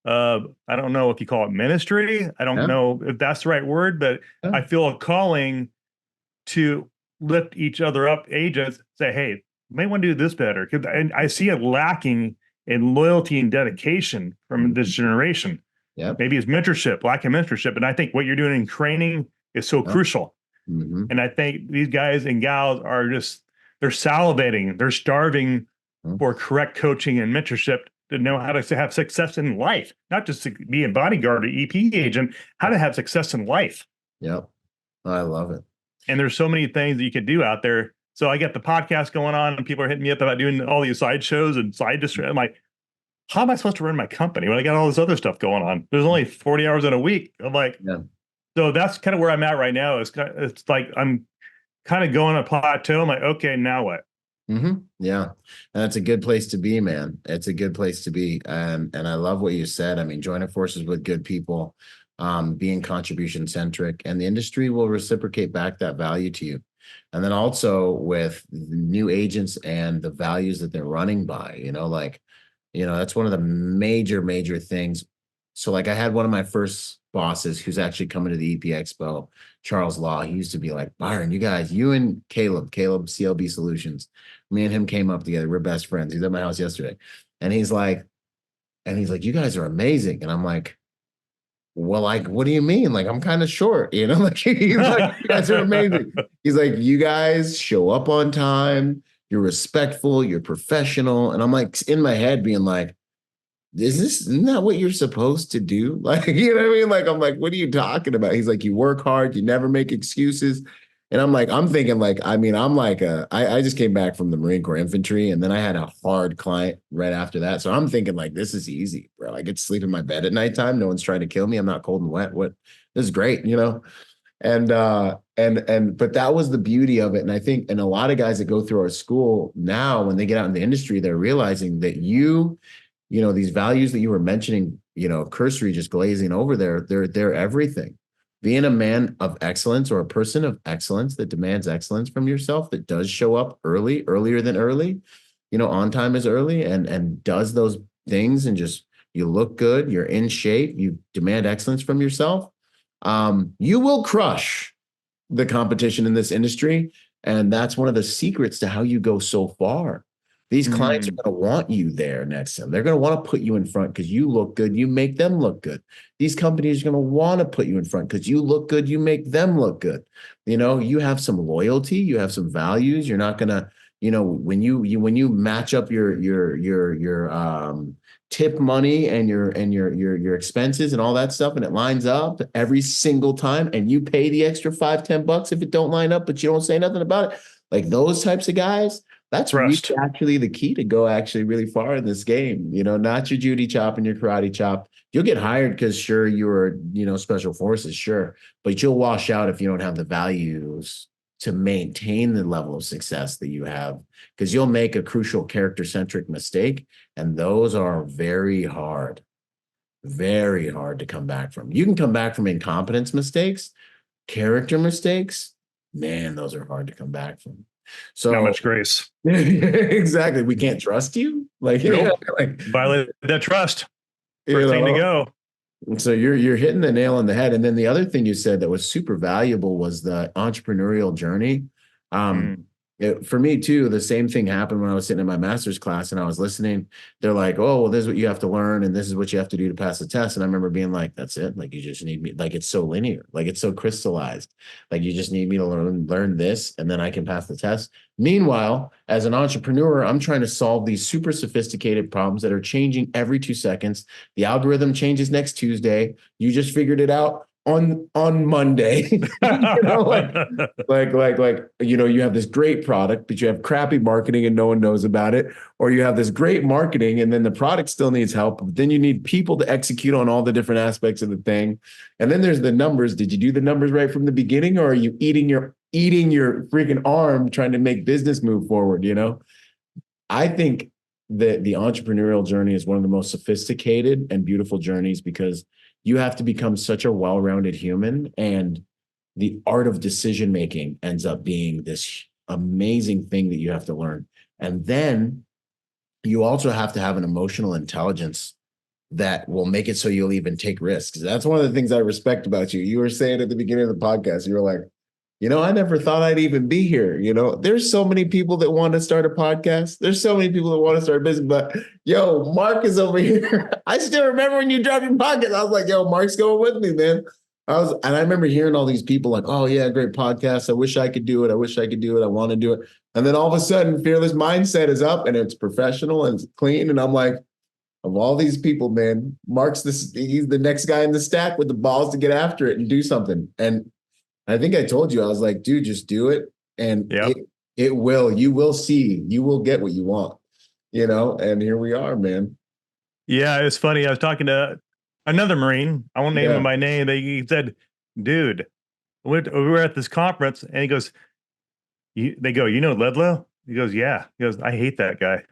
I don't know if you call it ministry. I don't know if that's the right word, but I feel a calling to lift each other up, agents, say, hey, you may want to do this better. And I see it lacking in loyalty and dedication from this generation. Maybe it's mentorship, lack of mentorship. And I think what you're doing in training is so crucial. And I think these guys and gals are just, they're salivating, they're starving for correct coaching and mentorship to know how to have success in life, not just to be a bodyguard or EP agent, how to have success in life. Yep. I love it. And there's so many things that you could do out there. So I get the podcast going on and people are hitting me up about doing all these side shows and side distractions. I'm like, how am I supposed to run my company when I got all this other stuff going on? There's only 40 hours in a week. I'm like, so that's kind of where I'm at right now. It's like I'm kind of going a plateau. I'm like, okay, now what? Yeah. And that's a good place to be, man. It's a good place to be. And I love what you said. I mean, joining forces with good people, being contribution centric, and the industry will reciprocate back that value to you. And then also with new agents and the values that they're running by, that's one of the major things. So like I had one of my first bosses who's actually coming to the EP Expo, Charles Law. He used to be like, Byron, you and Caleb CLB Solutions, me and him came up together. We're best friends. He's at my house yesterday. And he's like, you guys are amazing. And I'm like, well, like, what do you mean? Like, I'm kind of short, like, he's like, you guys are amazing. He's like, you guys show up on time. You're respectful. You're professional. And I'm like in my head being like, isn't that what you're supposed to do? Like, you know what I mean? Like, I'm like, what are you talking about? He's like, you work hard, you never make excuses. And I'm thinking like, I just came back from the Marine Corps infantry, and then I had a hard client right after that. So I'm thinking like, this is easy, bro. I get to sleep in my bed at nighttime. No one's trying to kill me. I'm not cold and wet. This is great, And but that was the beauty of it. And I think, and a lot of guys that go through our school now, when they get out in the industry, they're realizing that these values that you were mentioning, cursory, just glazing over there, they're everything. Being a man of excellence or a person of excellence that demands excellence from yourself, that does show up earlier than early, on time is early, and does those things, and just, you look good, you're in shape, you demand excellence from yourself, you will crush the competition in this industry. And that's one of the secrets to how you go so far. These clients are going to want you there next to them. They're going to want to put you in front because you look good. You make them look good. These companies are going to want to put you in front because you look good. You make them look good. You have some loyalty. You have some values. You're not going to, when you match up your tip money and your expenses and all that stuff, and it lines up every single time, and you pay the extra $5-10 if it don't line up, but you don't say nothing about it. Like those types of guys. That's really actually the key to go actually really far in this game. Not your Judy chop and your karate chop. You'll get hired because sure, you're, special forces, sure, but you'll wash out if you don't have the values to maintain the level of success that you have, because you'll make a crucial character-centric mistake. And those are very hard to come back from. You can come back from incompetence mistakes, character mistakes. Man, those are hard to come back from. So not much grace. Exactly. We can't trust you. Like, violate that trust. First thing to go. So you're hitting the nail on the head. And then the other thing you said that was super valuable was the entrepreneurial journey. For me too, the same thing happened when I was sitting in my master's class and I was listening. They're like, "Oh, well, this is what you have to learn, and this is what you have to do to pass the test." And I remember being like, "That's it? Like, you just need me? Like, it's so linear, like it's so crystallized. Like, you just need me to learn this, and then I can pass the test." Meanwhile, as an entrepreneur, I'm trying to solve these super sophisticated problems that are changing every 2 seconds. The algorithm changes next Tuesday. You just figured it out on Monday. You know, like you have this great product, but you have crappy marketing and no one knows about it, or you have this great marketing and then the product still needs help, but then you need people to execute on all the different aspects of the thing. And then there's the numbers. Did you do the numbers right from the beginning, or are you eating your freaking arm trying to make business move forward? I think that the entrepreneurial journey is one of the most sophisticated and beautiful journeys, because you have to become such a well-rounded human, and the art of decision making ends up being this amazing thing that you have to learn. And then you also have to have an emotional intelligence that will make it so you'll even take risks. That's one of the things I respect about you. You were saying at the beginning of the podcast, you were like, I never thought I'd even be here. There's so many people that want to start a podcast. There's so many people that want to start a business, but Mark is over here. I still remember when you dropped your podcast. I was like, Mark's going with me, man. And I remember hearing all these people like, "Oh yeah, great podcast. I wish I could do it. I wish I could do it. I want to do it." And then all of a sudden, Fearless Mindset is up and it's professional and it's clean. And I'm like, of all these people, man, he's the next guy in the stack with the balls to get after it and do something. And I think I told you, I was like, dude, just do it. And you will see, you will get what you want, and here we are, man. Yeah, it's funny. I was talking to another Marine. I won't name him by name. He said, "Dude, we were at this conference," and he goes, they go, Ledlow?" He goes, "Yeah." He goes, "I hate that guy."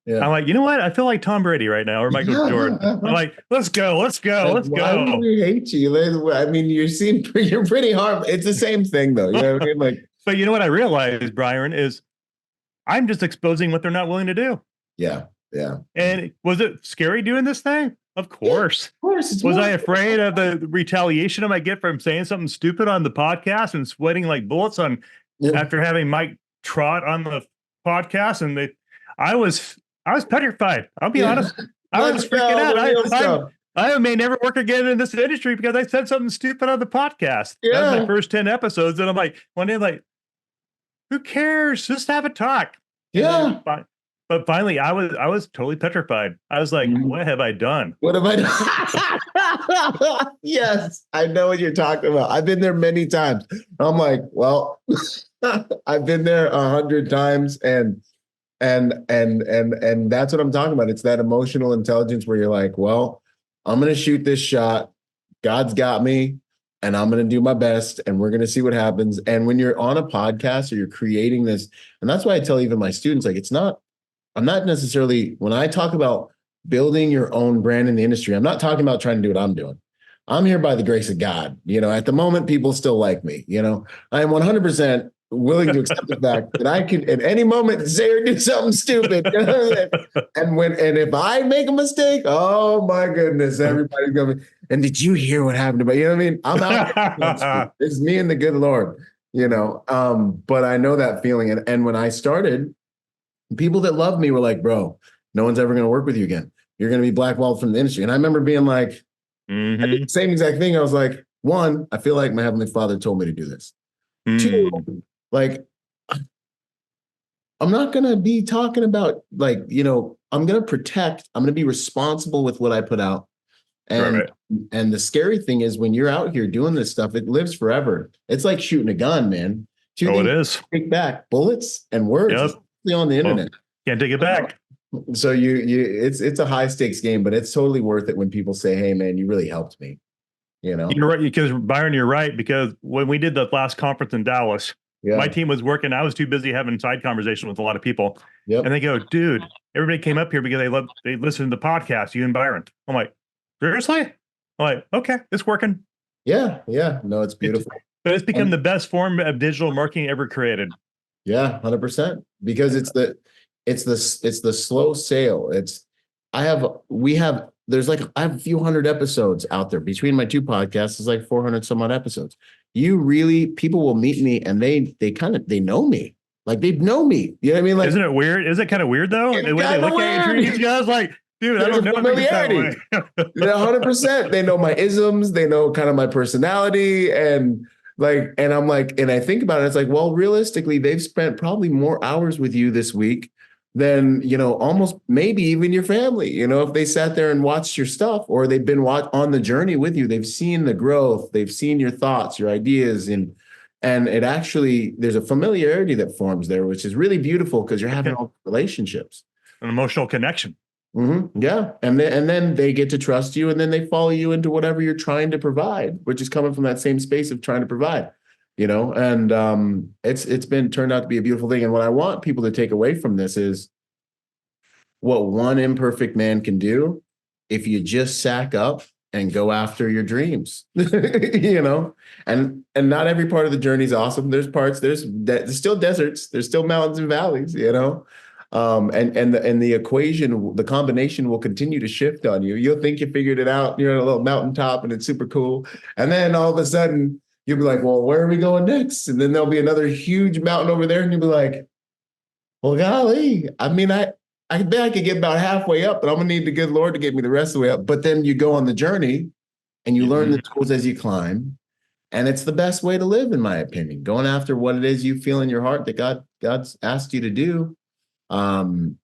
Yeah. I'm like, you know what? I feel like Tom Brady right now, or Michael Jordan. I'm like, let's go. Why do we hate you? I mean, you're pretty hard. It's the same thing, though. You know what I mean? Like, but you know what I realized, Byron, is I'm just exposing what they're not willing to do. Yeah. And was it scary doing this thing? Of course. Yeah, of course. Was I afraid of the retaliation I might get from saying something stupid on the podcast and sweating like bullets after having Mike Trott on the podcast? And I was petrified. I'll be honest. I was freaking out. I may never work again in this industry because I said something stupid on the podcast. Yeah. That was my first 10 episodes. And I'm like, one day, like, who cares? Just have a talk. Yeah. But finally, I was totally petrified. I was like, what have I done? What have I done? Yes, I know what you're talking about. I've been there many times. I'm like, well, I've been there 100 times, and that's what I'm talking about. It's that emotional intelligence where you're like, well, I'm going to shoot this shot. God's got me, and I'm going to do my best, and we're going to see what happens. And when you're on a podcast or you're creating this, and that's why I tell even my students, like, I'm not necessarily, when I talk about building your own brand in the industry, I'm not talking about trying to do what I'm doing. I'm here by the grace of God. At the moment, people still like me. I am 100% willing to accept the fact that I can at any moment say or do something stupid. and if I make a mistake, oh my goodness, everybody's going to, and did you hear what happened to me? You know what I mean? I'm out. It's me and the good Lord, but I know that feeling. And when I started, people that loved me were like, "Bro, no one's ever going to work with you again. You're going to be blackballed from the industry." And I remember being like, I did the same exact thing. I was like, one, I feel like my Heavenly Father told me to do this. Two, like, I'm not going to be talking about, like, I'm going to protect, I'm going to be responsible with what I put out. And the scary thing is when you're out here doing this stuff, it lives forever. It's like shooting a gun, man. It is. Take back bullets and words. On the internet, can't take it back. So it's a high stakes game, but it's totally worth it when people say, "Hey, man, you really helped me." You're right, because Byron, you're right, because when we did the last conference in Dallas, my team was working. I was too busy having side conversation with a lot of people, and they go, "Dude, everybody came up here because they listened to the podcast, you and Byron." I'm like, "Seriously?" I'm like, "Okay, it's working." Yeah, no, it's beautiful. It's become the best form of digital marketing ever created. Yeah, 100%. Because it's the slow sale. I have a few hundred episodes out there between my two podcasts. It's like 400 some odd episodes. people will meet me and they know me. Like they know me. You know what I mean? Like, isn't it weird? Is it kind of weird though? it's The way they kinda look at you, weird. you guys like, dude, I There's don't a know if it's that familiarity. way. 100%. They know my isms. They know kind of my personality. And I'm like, and I think about it, it's like, well, realistically, they've spent probably more hours with you this week than, almost maybe even your family. If they sat there and watched your stuff, or they've been on the journey with you, they've seen the growth, they've seen your thoughts, your ideas, and it actually, there's a familiarity that forms there, which is really beautiful because you're having all relationships. An emotional connection. Yeah. And then they get to trust you, and then they follow you into whatever you're trying to provide, which is coming from that same space of trying to provide, and it's been turned out to be a beautiful thing. And what I want people to take away from this is what one imperfect man can do if you just sack up and go after your dreams, and not every part of the journey is awesome. There's still deserts, there's still mountains and valleys, and the equation, the combination will continue to shift on you. You'll think you figured it out. You're on a little mountaintop and it's super cool. And then all of a sudden you'll be like, well, where are we going next? And then there'll be another huge mountain over there. And you'll be like, well, golly, I mean, I bet I could get about halfway up, but I'm gonna need the good Lord to get me the rest of the way up. But then you go on the journey and you learn the tools as you climb. And it's the best way to live, in my opinion, going after what it is you feel in your heart that God's asked you to do. And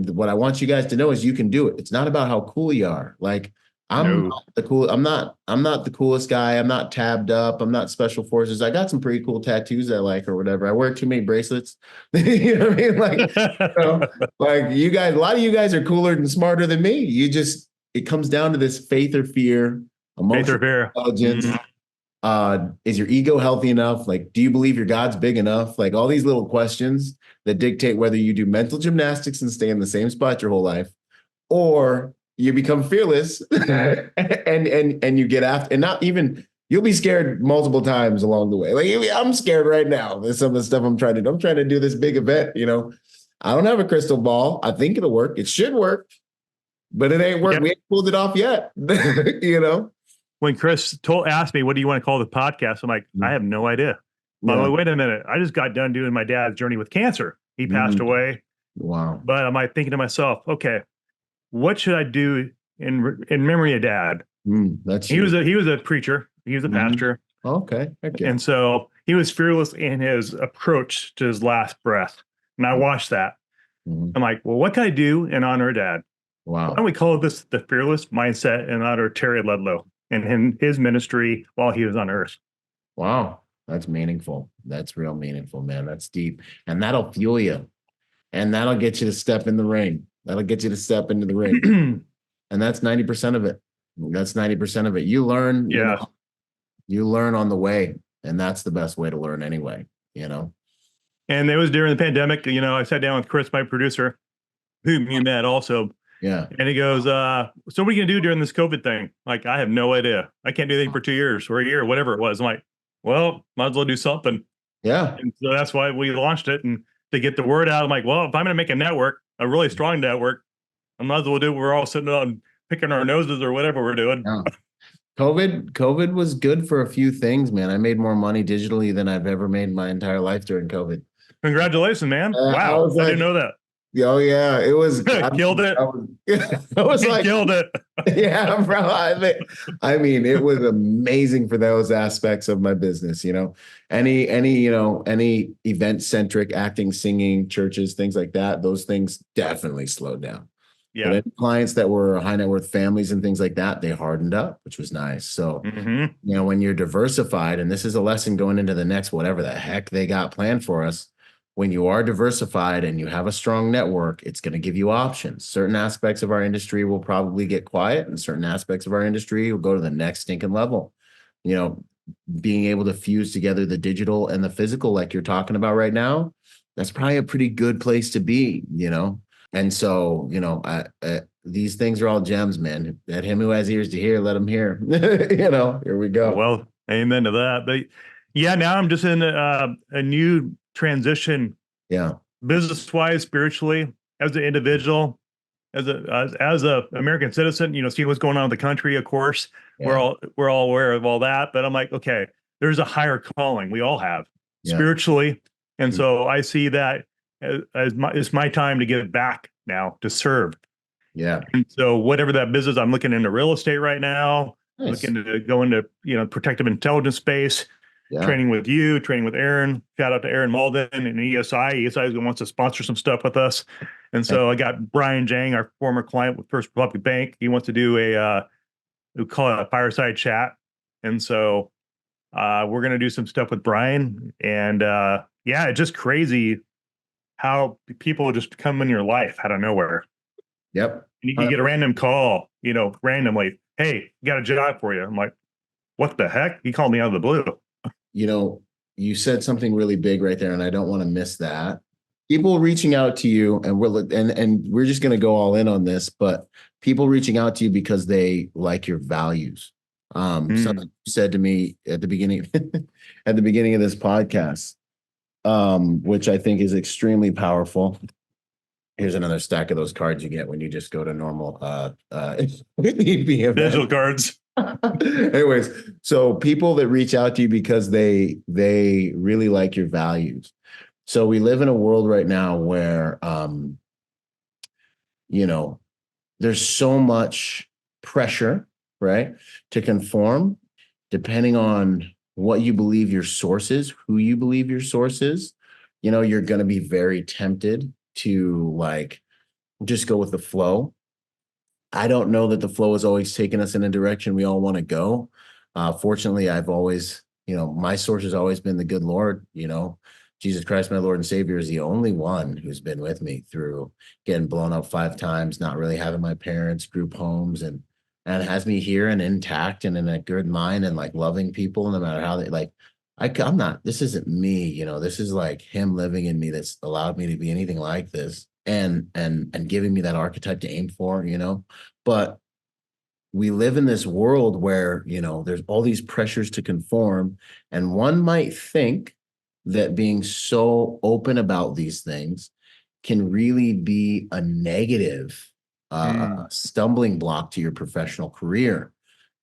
what I want you guys to know is you can do it. It's not about how cool you are. Like I'm not the coolest guy. I'm not tabbed up. I'm not special forces. I got some pretty cool tattoos I like or whatever. I wear too many bracelets. You know what I mean? Like you guys, a lot of you guys are cooler and smarter than me. It comes down to this faith or fear, emotional intelligence. Is your ego healthy enough? Like, do you believe your God's big enough? Like all these little questions that dictate whether you do mental gymnastics and stay in the same spot your whole life, or you become fearless and you get after, and not even, you'll be scared multiple times along the way. Like I'm scared right now. There's some of the stuff I'm trying to do this big event, I don't have a crystal ball. I think it'll work. It should work, but it ain't worked. Yeah. We ain't pulled it off yet, When Chris asked me, what do you want to call the podcast? I'm like, I have no idea. Yeah. Like, wait a minute. I just got done doing my dad's journey with cancer. He passed away. Wow. But I'm like thinking to myself, okay, what should I do in memory of Dad? He was a preacher. He was a pastor. Okay. And so he was fearless in his approach to his last breath. And I watched that. I'm like, well, what can I do in honor of Dad? Wow. Why don't we call this the fearless mindset in honor of Terry Ledlow and his ministry while he was on earth? Wow. That's meaningful. That's real meaningful, man. That's deep. And that'll fuel you. And that'll get you to step in the ring. That'll get you to step into the ring. And that's 90% of it. That's 90% of it. You learn, you learn on the way. And that's the best way to learn anyway, And it was during the pandemic, I sat down with Chris, my producer, who you met also. Yeah. And he goes, so what are you going to do during this COVID thing? Like, I have no idea. I can't do anything for 2 years or a year, whatever it was. I'm like, well, might as well do something. Yeah. And so that's why we launched it. And to get the word out, I'm like, well, if I'm going to make a network, a really strong network, I might as well do, we're all sitting on picking our noses or whatever we're doing. Yeah. COVID was good for a few things, man. I made more money digitally than I've ever made in my entire life during COVID. Congratulations, man. Wow. I didn't know that. Oh yeah, it was killed it. I was like, killed it. Yeah, bro. I mean, it was amazing for those aspects of my business. Any event centric acting, singing, churches, things like that. Those things definitely slowed down. Yeah. But any clients that were high net worth families and things like that, they hardened up, which was nice. So when you're diversified, and this is a lesson going into the next whatever the heck they got planned for us. When you are diversified and you have a strong network, it's going to give you options. Certain aspects of our industry will probably get quiet, and certain aspects of our industry will go to the next stinking level. Being able to fuse together the digital and the physical, like you're talking about right now, that's probably a pretty good place to be, And so, these things are all gems, man. Let him who has ears to hear, let him hear. Here we go. Well, amen to that. But yeah, now I'm just in a new transition, business-wise, spiritually, as an individual, as a American citizen, see what's going on in the country. Of course, we're all aware of all that. But I'm like, okay, there's a higher calling we all have Yeah. spiritually. And Mhm. so I see that as it's my time to give back now, to serve. Yeah. And so whatever that business, I'm looking into real estate right now, Nice. looking to go into, protective intelligence space, Yeah. training with you, training with Aaron. Shout out to Aaron Malden and ESI. ESI wants to sponsor some stuff with us. And so I got Brian Jang, our former client with First Republic Bank. He wants to do we call it a fireside chat. And so we're going to do some stuff with Brian. And yeah, it's just crazy how people just come in your life out of nowhere. Yep. And you get a random call, randomly. Hey, got a job for you. I'm like, what the heck? He called me out of the blue. You said something really big right there, and I don't want to miss that. People reaching out to you, and we're just going to go all in on this, but people reaching out to you because they like your values. Something you said to me at the beginning at the beginning of this podcast, which I think is extremely powerful. Here's another stack of those cards you get when you just go to normal Digital cards. Anyways, so people that reach out to you because they really like your values. So we live in a world right now where there's so much pressure, right, to conform, depending on what you believe your source is, who you believe your source is. You're going to be very tempted to just go with the flow. I don't know that the flow has always taken us in a direction we all want to go. Fortunately, I've always, my source has always been the good Lord. Jesus Christ, my Lord and Savior, is the only one who's been with me through getting blown up 5 times, not really having my parents, group homes, and has me here and intact and in a good mind and loving people no matter how they I'm not, this isn't me, this is him living in me that's allowed me to be anything like this and giving me that archetype to aim for, but we live in this world where, there's all these pressures to conform, and one might think that being so open about these things can really be a negative stumbling block to your professional career.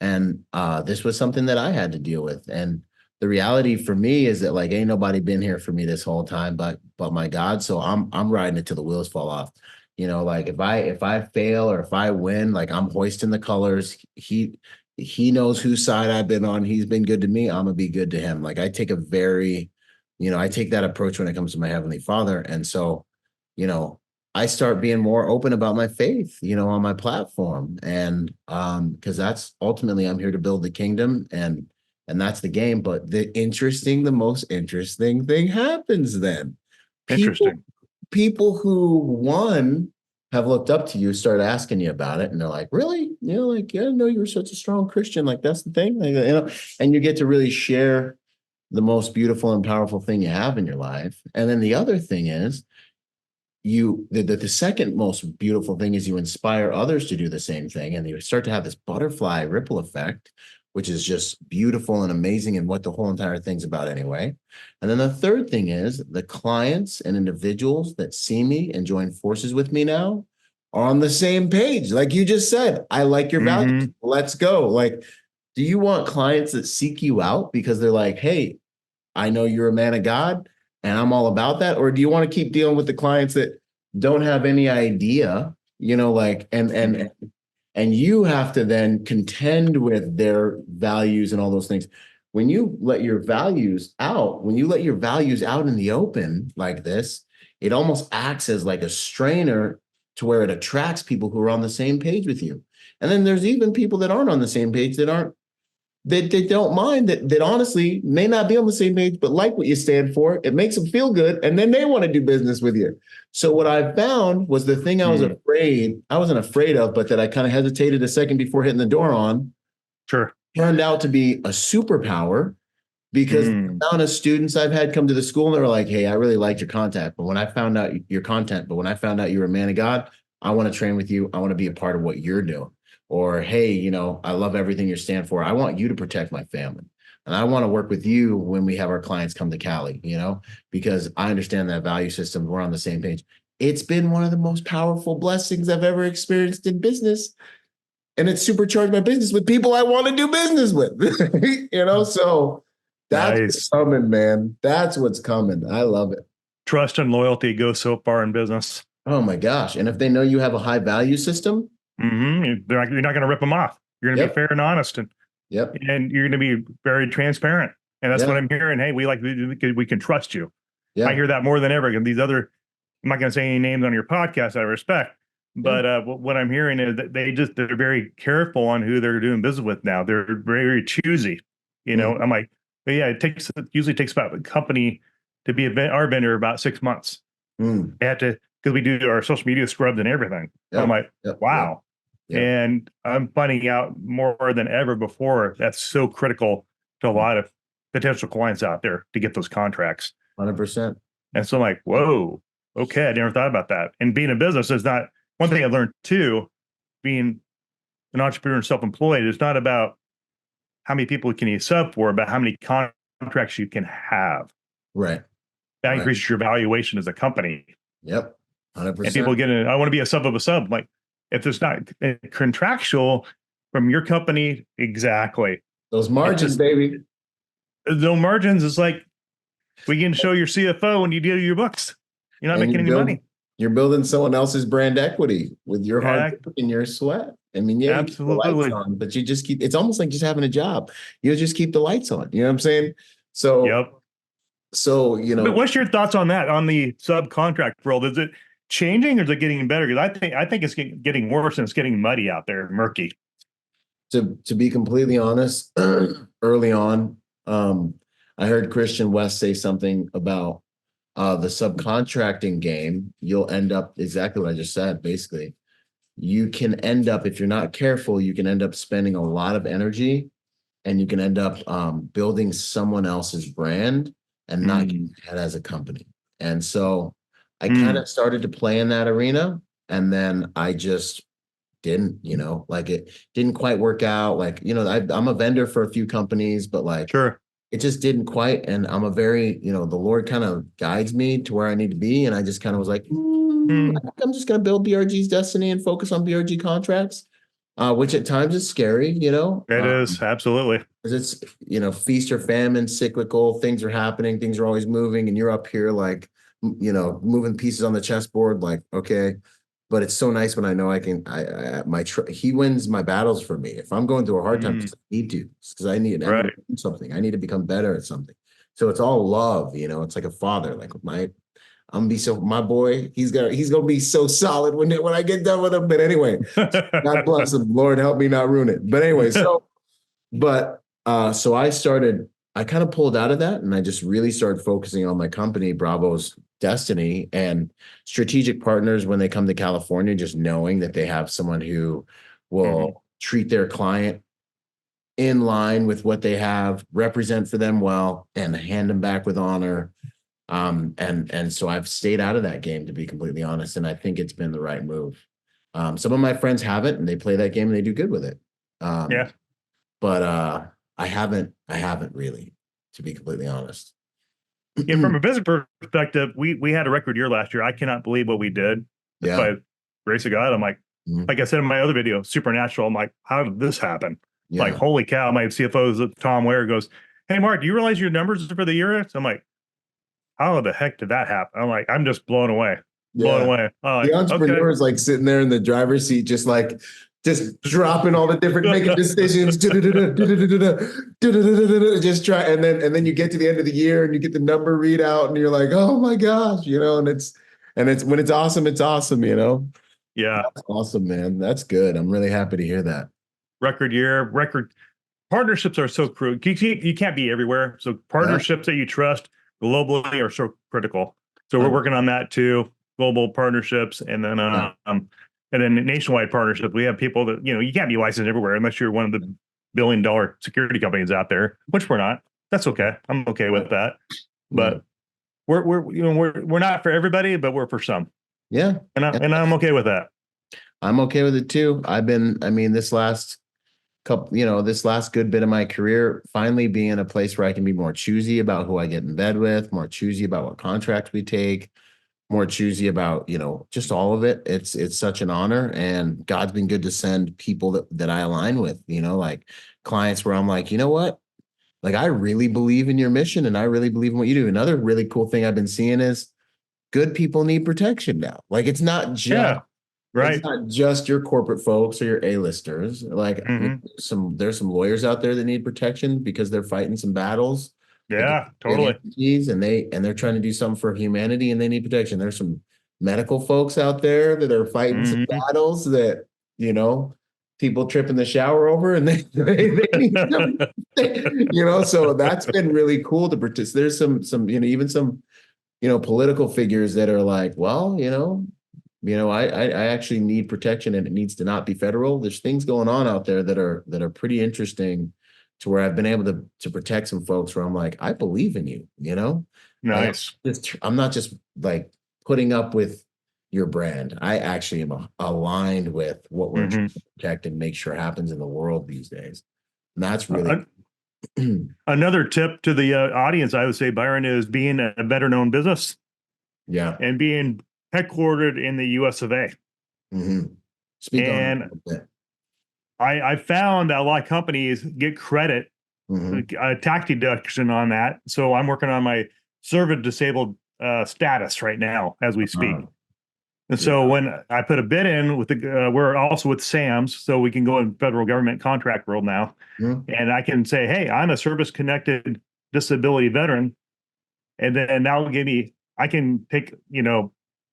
And this was something that I had to deal with. And the reality for me is that ain't nobody been here for me this whole time, but my God. So I'm riding it till the wheels fall off. If I fail or if I win, I'm hoisting the colors. He knows whose side I've been on. He's been good to me. I'm gonna be good to him. I take I take that approach when it comes to my Heavenly Father. And so, I start being more open about my faith, on my platform. And because that's ultimately I'm here to build the kingdom and that's the game. But the most interesting thing happens then. People who have looked up to you start asking you about it, and they're like, really? Yeah, I didn't know you were such a strong Christian. That's the thing. And you get to really share the most beautiful and powerful thing you have in your life. And then the other thing is the second most beautiful thing is you inspire others to do the same thing. And you start to have this butterfly ripple effect, which is just beautiful and amazing and what the whole entire thing's about anyway. And then the third thing is the clients and individuals that see me and join forces with me now are on the same page. Like you just said, I like your values. Let's go. Do you want clients that seek you out because they're like, hey, I know you're a man of God and I'm all about that? Or do you want to keep dealing with the clients that don't have any idea, and you have to then contend with their values and all those things. When you let your values out in the open like this, it almost acts as a strainer to where it attracts people who are on the same page with you. And then there's even people that aren't on the same page that they don't mind that honestly may not be on the same page, but like what you stand for. It makes them feel good. And then they want to do business with you. So what I found was the thing I wasn't afraid of, but that I kind of hesitated a second before hitting the door on, turned out to be a superpower, because the amount of students I've had come to the school and they were like, hey, I really liked your content. But when I found out you were a man of God, I want to train with you. I want to be a part of what you're doing. Or, hey, I love everything you stand for. I want you to protect my family. And I want to work with you when we have our clients come to Cali, because I understand that value system. We're on the same page. It's been one of the most powerful blessings I've ever experienced in business. And it's supercharged my business with people I want to do business with, So That's what's Nice. coming, man. That's what's coming. I love it. Trust and loyalty go so far in business. Oh my gosh. And if they know you have a high value system, You're not going to rip them off. You're going to be yep, fair and honest, yep, and you're going to be very transparent. And that's what yep, I'm hearing. Hey, we can trust you. I yep, hear that more than ever. And these other, I'm not going to say any names on your podcast out of respect, yep. but what I'm hearing is that they're very careful on who they're doing business with now. They're very, very choosy. Mm, I'm like, but yeah, it usually takes about a company to be our vendor about 6 months. mm. They have to, because we do our social media scrubs and everything. I'm Yep, like, yep, yep, wow. yep. And I'm finding out more than ever before that's so critical to a lot of potential clients out there to get those contracts. 100%. And so I'm like, whoa, okay, I never thought about that. And being a business is not one thing I learned too, being an entrepreneur and self-employed is not about how many people can you sub for, but how many contracts you can have. Right. That Right. increases your valuation as a company. Yep. And 100%. people get in, I want to be a sub of a sub. Like if there's not contractual from your company, exactly. Those margins, baby. No margins is like we can show your CFO when you do your books. You're not And making any money. you're building someone else's brand equity with your hard Yeah, work and your sweat. I mean, yeah, you keep the lights absolutely. on, but you just keep, it's almost like just having a job. You just keep the lights on. You know what I'm saying? So, Yep. But so, what's your thoughts on that, on the subcontract world? Is it changing or is it getting better? Because I think it's getting worse and it's getting muddy out there, murky. to be completely honest, early on, I heard Christian West say something about the subcontracting game. You'll end up exactly what I just said. Basically, you can end up, if you're not careful, you can end up spending a lot of energy, and you can end up building someone else's brand and not getting ahead as a company. And so I kind of started to play in that arena, and then I just didn't, like it didn't quite work out. Like, I'm a vendor for a few companies, but like Sure. it just didn't quite. And I'm a very, the Lord kind of guides me to where I need to be. And I just kind of was like, I Mm, think I'm just going to build BRG's destiny and focus on BRG contracts, which at times is scary, it is. Absolutely. 'cause it's, feast or famine, cyclical, things are happening, things are always moving. And you're up here like, moving pieces on the chessboard, like, okay. But it's so nice when I know I can. He wins my battles for me. If I'm going through a hard time, Mm, I need to, because I need to right. do something. I need to become better at something. So it's all love, It's like a father. Like I'm gonna be my boy. He's gonna be so solid when I get done with him. But anyway, God bless him. Lord help me not ruin it. But anyway, so I kind of pulled out of that, and I just really started focusing on my company, Bravo's Destiny, and strategic partners when they come to California, just knowing that they have someone who will treat their client in line with what they have, represent for them well, and hand them back with honor. And so I've stayed out of that game, to be completely honest, and I think it's been the right move. Some of my friends have it, and they play that game and they do good with it. Yeah. But I haven't really, to be completely honest. Yeah. From a business perspective, we had a record year last year. I cannot believe what we did. Just Yeah. by grace of God. I'm like, like I said in my other video, supernatural. I'm like, how did this happen? Yeah. Like, holy cow. My CFO, Tom Ware, goes, hey, Mark, do you realize your numbers for the year? So I'm like, how the heck did that happen? I'm like, I'm just blown away. Blown away. I'm like, The entrepreneur is like sitting there in the driver's seat, just dropping all the different, making decisions, just try, and then you get to the end of the year and you get the number readout and you're like, oh my gosh, and it's when it's awesome, Yeah. That's awesome, man. That's good. I'm really happy to hear that. Record year, record partnerships are so crucial. You can't be everywhere. So partnerships that you trust globally are so critical. So we're working on that too. Global partnerships, and then nationwide partnerships. We have people that you can't be licensed everywhere unless you're one of the billion-dollar security companies out there, which we're not. That's okay. I'm okay with that. But we're not for everybody, but we're for some. Yeah, and I'm okay with that. I'm okay with it too. This last this last good bit of my career, finally being in a place where I can be more choosy about who I get in bed with, more choosy about what contract we take, more choosy about, just all of it. It's such an honor, and God's been good to send people that I align with, like clients where I'm like, you know what? like, I really believe in your mission and I really believe in what you do. Another really cool thing I've been seeing is good people need protection now. Like, Yeah. it's Right. not just your corporate folks or your A-listers. Like, Hmm. there's some lawyers out there that need protection because they're fighting some battles against Yeah, big totally. entities, and they're trying to do something for humanity and they need protection. There's some medical folks out there that are fighting some Hmm. battles that, you know, people trip in the shower over, and they need some, so that's been really cool to participate. There's some, even some, political figures that are like, well, I actually need protection and it needs to not be federal. There's things going on out there that are pretty interesting, to where I've been able to protect some folks where I'm like, I believe in you, like, Nice. I'm not just like putting up with your brand. I actually am aligned with what we're trying Hmm. to protect and make sure happens in the world these days. And that's really, Uh, Another tip to the audience, I would say, Byron, is being a better known business yeah. and being headquartered in the US of A. Hmm. Speak on that a And little bit. I found that a lot of companies get credit, Hmm. tax deduction on that. So I'm working on my service disabled status right now as we speak. And Yeah. so when I put a bid in with we're also with SAMS, so we can go in federal government contract world now, Mhm. and I can say, hey, I'm a service connected disability veteran, and then that'll give me, I can take,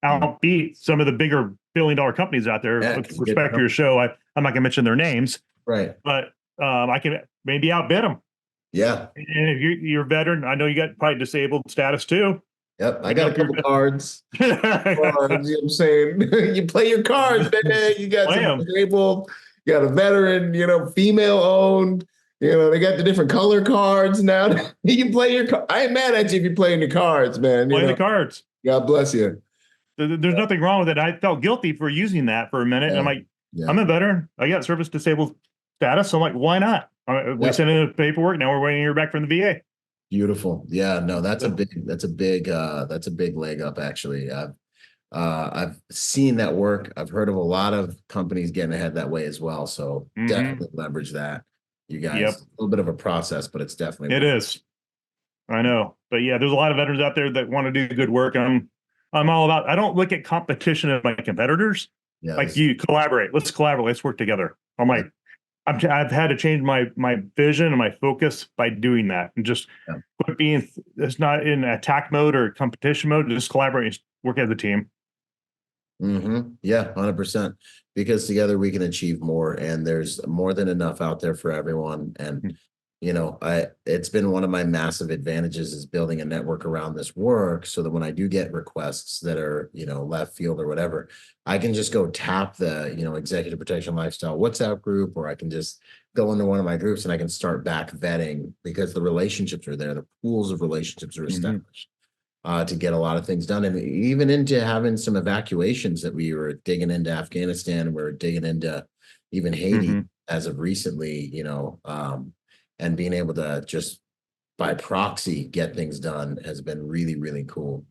outbeat some of the bigger $1 billion companies out there. Yeah, With 'cause you get respect to your show, I'm not going to mention their names, right. but I can maybe outbid them. Yeah. And if you're a veteran, I know you got probably disabled status too. Yep. I You know, got a if you're couple cards. Cards, you know what I'm saying? You play your cards, man. You got play some them. disabled, you got a veteran, female owned. They got the different color cards now. You can play your card. I ain't mad at you if you're playing your cards, man. Play the cards. God bless you. There's nothing wrong with it. I felt guilty for using that for a minute. And I'm Yeah. like, Yeah. I'm a veteran. I got service disabled status. So I'm like, why not? We Yep. sent in the paperwork. Now we're waiting to hear back from the VA. Beautiful. Yeah. No, that's a big leg up, actually. I've seen that work. I've heard of a lot of companies getting ahead that way as well. So Hmm. definitely leverage that. You Yep, guys, a little bit of a process, but it's definitely it worth is. I know. But yeah, there's a lot of veterans out there that want to do good work. And I'm all about, I don't look at competition as my competitors. it. Like, Yes. you collaborate. Let's collaborate. Let's work together. I'm Yeah. like, I've had to change my vision and my focus by doing that, and just Yeah. quit being, it's not in attack mode or competition mode. Just collaborate and work as a team. Yeah, 100%. Because together we can achieve more, and there's more than enough out there for everyone. And it's been one of my massive advantages is building a network around this work, so that when I do get requests that are, left field or whatever, I can just go tap the, executive protection lifestyle WhatsApp group, or I can just go into one of my groups and I can start back vetting, because the relationships are there, the pools of relationships are Hmm. established. To get a lot of things done, and even into having some evacuations that we were digging into Afghanistan, and we are digging into even Haiti Hmm. as of recently, and being able to just by proxy get things done has been really, really cool,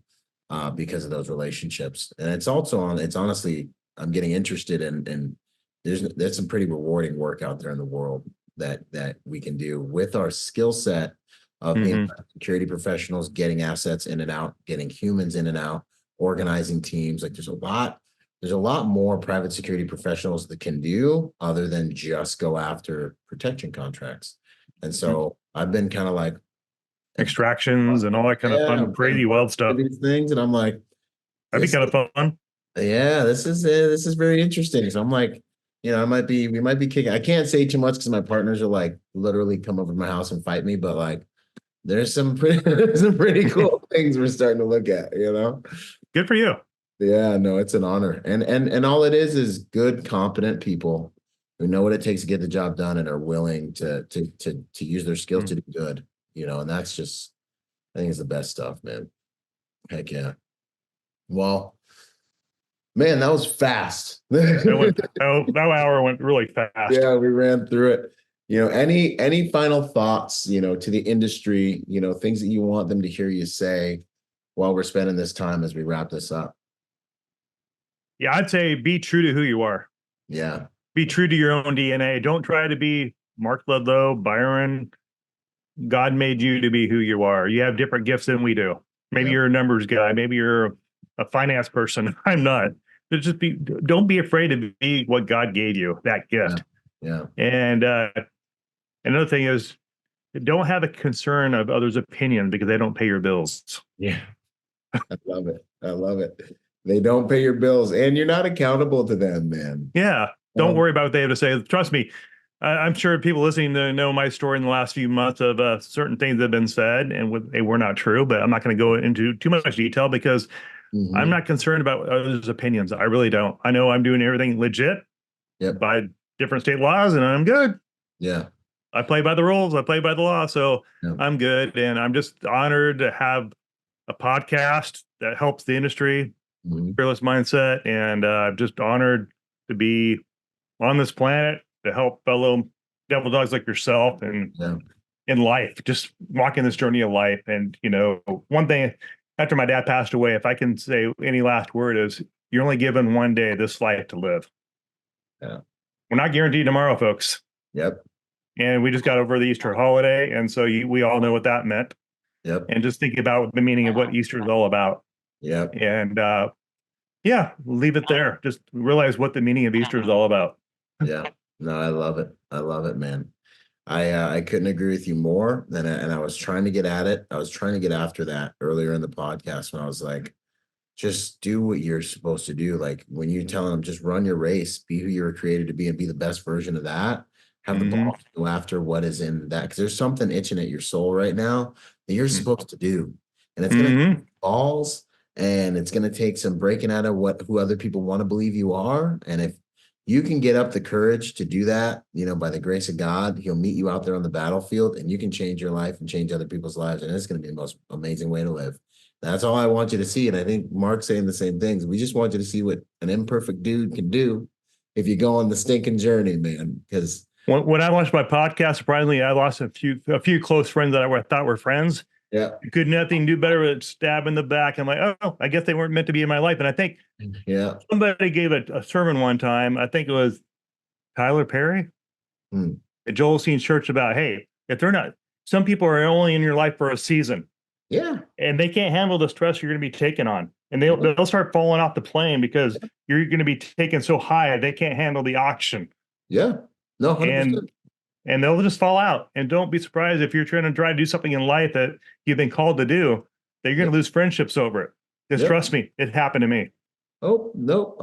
because of those relationships. And it's honestly, I'm getting interested in there's some pretty rewarding work out there in the world that we can do with our skill set of being Hmm. security professionals, getting assets in and out, getting humans in and out, organizing teams. Like, there's a lot more private security professionals that can do other than just go after protection contracts. And so I've been kind of like, Extractions and all that kind of yeah, fun, I've been crazy, wild stuff. these things, and I'm like, That'd be this, kind of fun. yeah, this is very interesting. So I'm like, we might be kicking. I can't say too much because my partners are like literally come over to my house and fight me, but like, there's some pretty some pretty cool things we're starting to look at. Good for you. Yeah, no, it's an honor. And all it is good, competent people who know what it takes to get the job done and are willing to use their skills to do good, and that's just, I think, it's the best stuff, man. Heck yeah. Well, man, that was fast. That hour went really fast. Yeah, we ran through it. Any final thoughts, to the industry, things that you want them to hear you say while we're spending this time as we wrap this up? Yeah, I'd say be true to who you are. Yeah. Be true to your own DNA. Don't try to be Mark Ledlow, Byron, God made you to be who you are. You have different gifts than we do. Maybe you're a numbers guy. Maybe you're a finance person. I'm not. But don't be afraid to be what God gave you, that gift. Yeah. And another thing is, don't have a concern of others' opinion because they don't pay your bills. Yeah. I love it. I love it. They don't pay your bills and you're not accountable to them, man. Yeah. Don't worry about what they have to say. Trust me. I'm sure people listening to know my story in the last few months of certain things that have been said and they were not true, but I'm not going to go into too much detail because I'm not concerned about others' opinions. I really don't. I know I'm doing everything legit by different state laws and I'm good. Yeah. I play by the rules. I play by the law. So I'm good. And I'm just honored to have a podcast that helps the industry, Fearless Mindset. And I'm just honored to be on this planet to help fellow devil dogs like yourself and in life, just walking this journey of life. And, one thing after my dad passed away, if I can say any last word is you're only given one day this life to live. Yeah. We're not guaranteed tomorrow, folks. Yep. And we just got over the Easter holiday. And so we all know what that meant. Yep. And just thinking about the meaning of what Easter is all about. Yep. And leave it there. Just realize what the meaning of Easter is all about. Yeah. No, I love it. I love it, man. I couldn't agree with you more. And I was trying to get at it. I was trying to get after that earlier in the podcast when I was like, just do what you're supposed to do. Like when you're telling them, just run your race, be who you were created to be and be the best version of that. Have the ball to go after what is in that. Because there's something itching at your soul right now that you're supposed to do. And it's going to take balls and it's going to take some breaking out of who other people want to believe you are. And if you can get up the courage to do that, by the grace of God, he'll meet you out there on the battlefield and you can change your life and change other people's lives. And it's going to be the most amazing way to live. That's all I want you to see. And I think Mark's saying the same things. We just want you to see what an imperfect dude can do if you go on the stinking journey, man. Because when I launched my podcast, surprisingly, I lost a few close friends that I thought were friends. Yeah. Could nothing do better but stab in the back. I'm like, oh, I guess they weren't meant to be in my life. And I think somebody gave a sermon one time. I think it was Tyler Perry at Joel Osteen Church about, hey, if they're not, some people are only in your life for a season. Yeah. And they can't handle the stress you're going to be taking on. And they'll start falling off the plane because you're going to be taken so high, they can't handle the oxygen. Yeah. No, 100%. And they'll just fall out. And don't be surprised if you're trying to try to do something in life that you've been called to do, that you're going to lose friendships over it. Because trust me, it happened to me. Oh, no.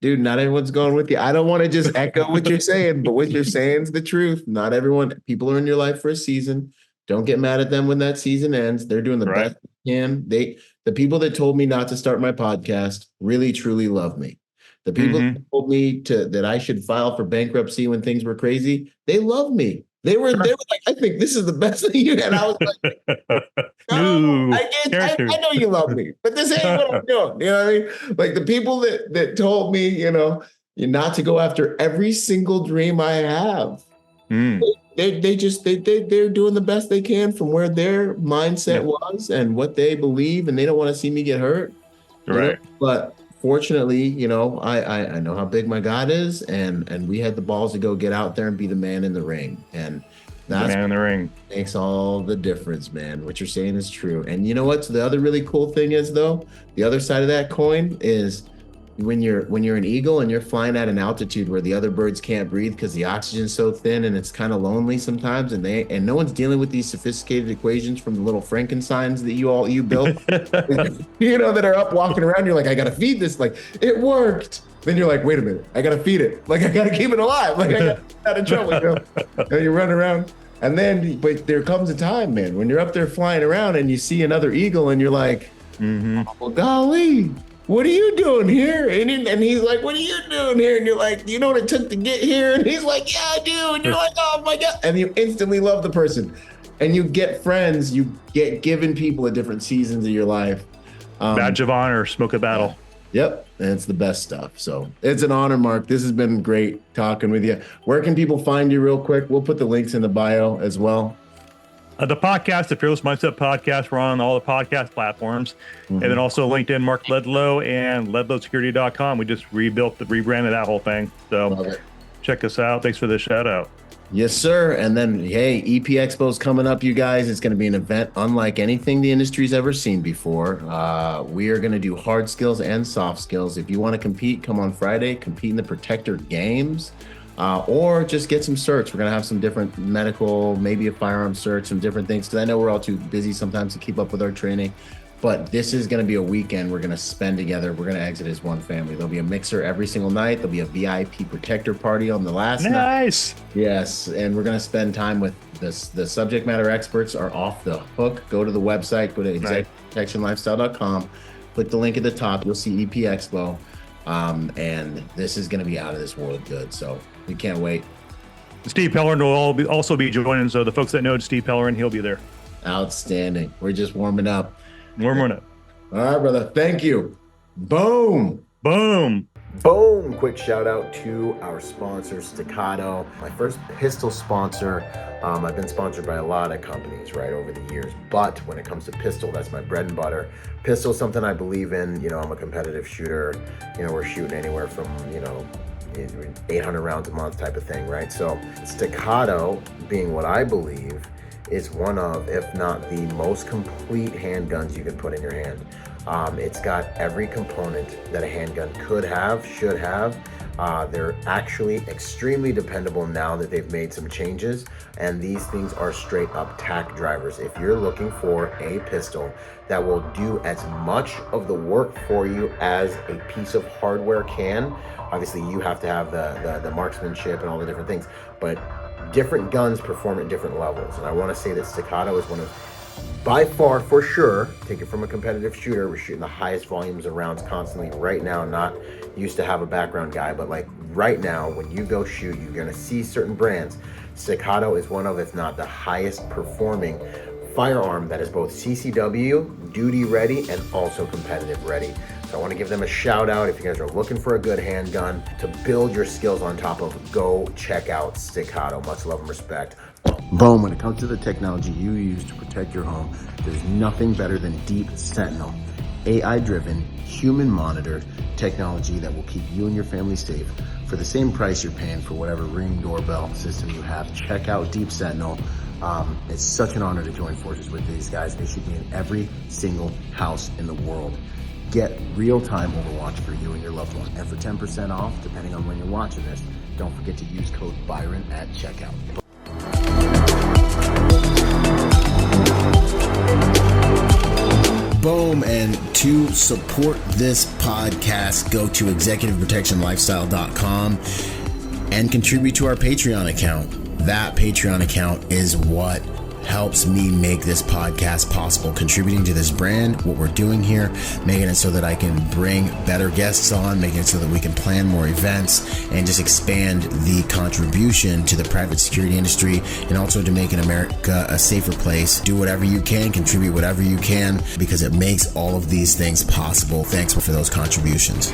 Dude, not everyone's going with you. I don't want to just echo what you're saying, but what you're saying is the truth. Not everyone, people are in your life for a season. Don't get mad at them when that season ends. They're doing the best they can. The people that told me not to start my podcast really, truly love me. The people that told me that I should file for bankruptcy when things were crazy, they love me. They were like, I think this is the best thing you had. I was like, I know you love me, but this ain't what I'm doing. You know what I mean? Like the people that told me, not to go after every single dream I have. They're doing the best they can from where their mindset was and what they believe, and they don't want to see me get hurt. Right. But fortunately, I know how big my God is, and we had the balls to go get out there and be the man in the ring. And that's the man in the ring makes all the difference, man. What you're saying is true. And you know what? So the other really cool thing is, though, the other side of that coin is when you're an eagle and you're flying at an altitude where the other birds can't breathe because the oxygen's so thin and it's kind of lonely sometimes, and no one's dealing with these sophisticated equations from the little Frankensteins that you built, that are up walking around. You're like, I gotta feed this. Like, it worked. Then you're like, wait a minute, I gotta feed it. Like, I gotta keep it alive. Like, I got out of trouble. And you run around, and then but there comes a time, man, when you're up there flying around and you see another eagle, and you're like, well, golly, what are you doing here? And he's like, what are you doing here? And you're like, you know what it took to get here? And he's like, yeah, I do. And you're like, oh my God. And you instantly love the person. And you get friends, you get given people at different seasons of your life. Badge of honor, smoke a battle. Yep. And it's the best stuff. So it's an honor, Mark. This has been great talking with you. Where can people find you real quick? We'll put the links in the bio as well. The podcast, the Fearless Mindset podcast, we're on all the podcast platforms. And then also LinkedIn, Mark Ledlow, and ledlowsecurity.com. We just rebranded that whole thing. So check us out. Thanks for the shout out. Yes, sir. And then, hey, EP Expo's coming up, you guys. It's going to be an event unlike anything the industry's ever seen before. We are going to do hard skills and soft skills. If you want to compete, come on Friday, compete in the Protector Games, or just get some certs. We're going to have some different medical, maybe a firearm cert, some different things, because I know we're all too busy sometimes to keep up with our training. But this is going to be a weekend we're going to spend together. We're going to exit as one family. There'll be a mixer every single night. There'll be a VIP protector party on the last night. Nice. Yes, and we're going to spend time with this. The subject matter experts are off the hook. Go to the website, go to executiveprotectionlifestyle.com, click the link at the top. You'll see EP Expo, and this is going to be out of this world good. So we can't wait. Steve Pellerin will also be joining. So the folks that know Steve Pellerin, he'll be there. Outstanding. We're just warming up. Warming up. All right, brother. Thank you. Boom. Boom. Boom! Quick shout out to our sponsor, Staccato. My first pistol sponsor. I've been sponsored by a lot of companies, right, over the years. But when it comes to pistol, that's my bread and butter. Pistol is something I believe in. You know, I'm a competitive shooter. You know, we're shooting anywhere from, 800 rounds a month type of thing, right? So Staccato, being what I believe, is one of, if not the most complete handguns you can put in your hand. It's got every component that a handgun could have, should have. They're actually extremely dependable now that they've made some changes, and these things are straight up tack drivers. If you're looking for a pistol that will do as much of the work for you as a piece of hardware can, obviously you have to have the marksmanship and all the different things, but different guns perform at different levels. And I want to say that Staccato is one of, by far, for sure, take it from a competitive shooter, we're shooting the highest volumes of rounds constantly right now. Not used to have a background guy, but like right now, when you go shoot, you're going to see certain brands. Staccato is one of, if not the highest performing firearm that is both CCW, duty ready, and also competitive ready. So I want to give them a shout out. If you guys are looking for a good handgun to build your skills on top of, go check out Staccato. Much love and respect. Boom. When it comes to the technology you use to protect your home, there's nothing better than Deep Sentinel. AI-driven, human-monitored technology that will keep you and your family safe for the same price you're paying for whatever Ring doorbell system you have. Check out Deep Sentinel. It's such an honor to join forces with these guys. They should be in every single house in the world. Get real-time Overwatch for you and your loved one. And for 10% off, depending on when you're watching this, don't forget to use code Byron at checkout. Boom. And to support this podcast, go to executiveprotectionlifestyle.com and contribute to our Patreon account. That Patreon account is what helps me make this podcast possible, contributing to this brand, what we're doing here, making it so that I can bring better guests on, making it so that we can plan more events and just expand the contribution to the private security industry, and also to making America a safer place. Do whatever you can, contribute whatever you can, because it makes all of these things possible. Thanks for those contributions.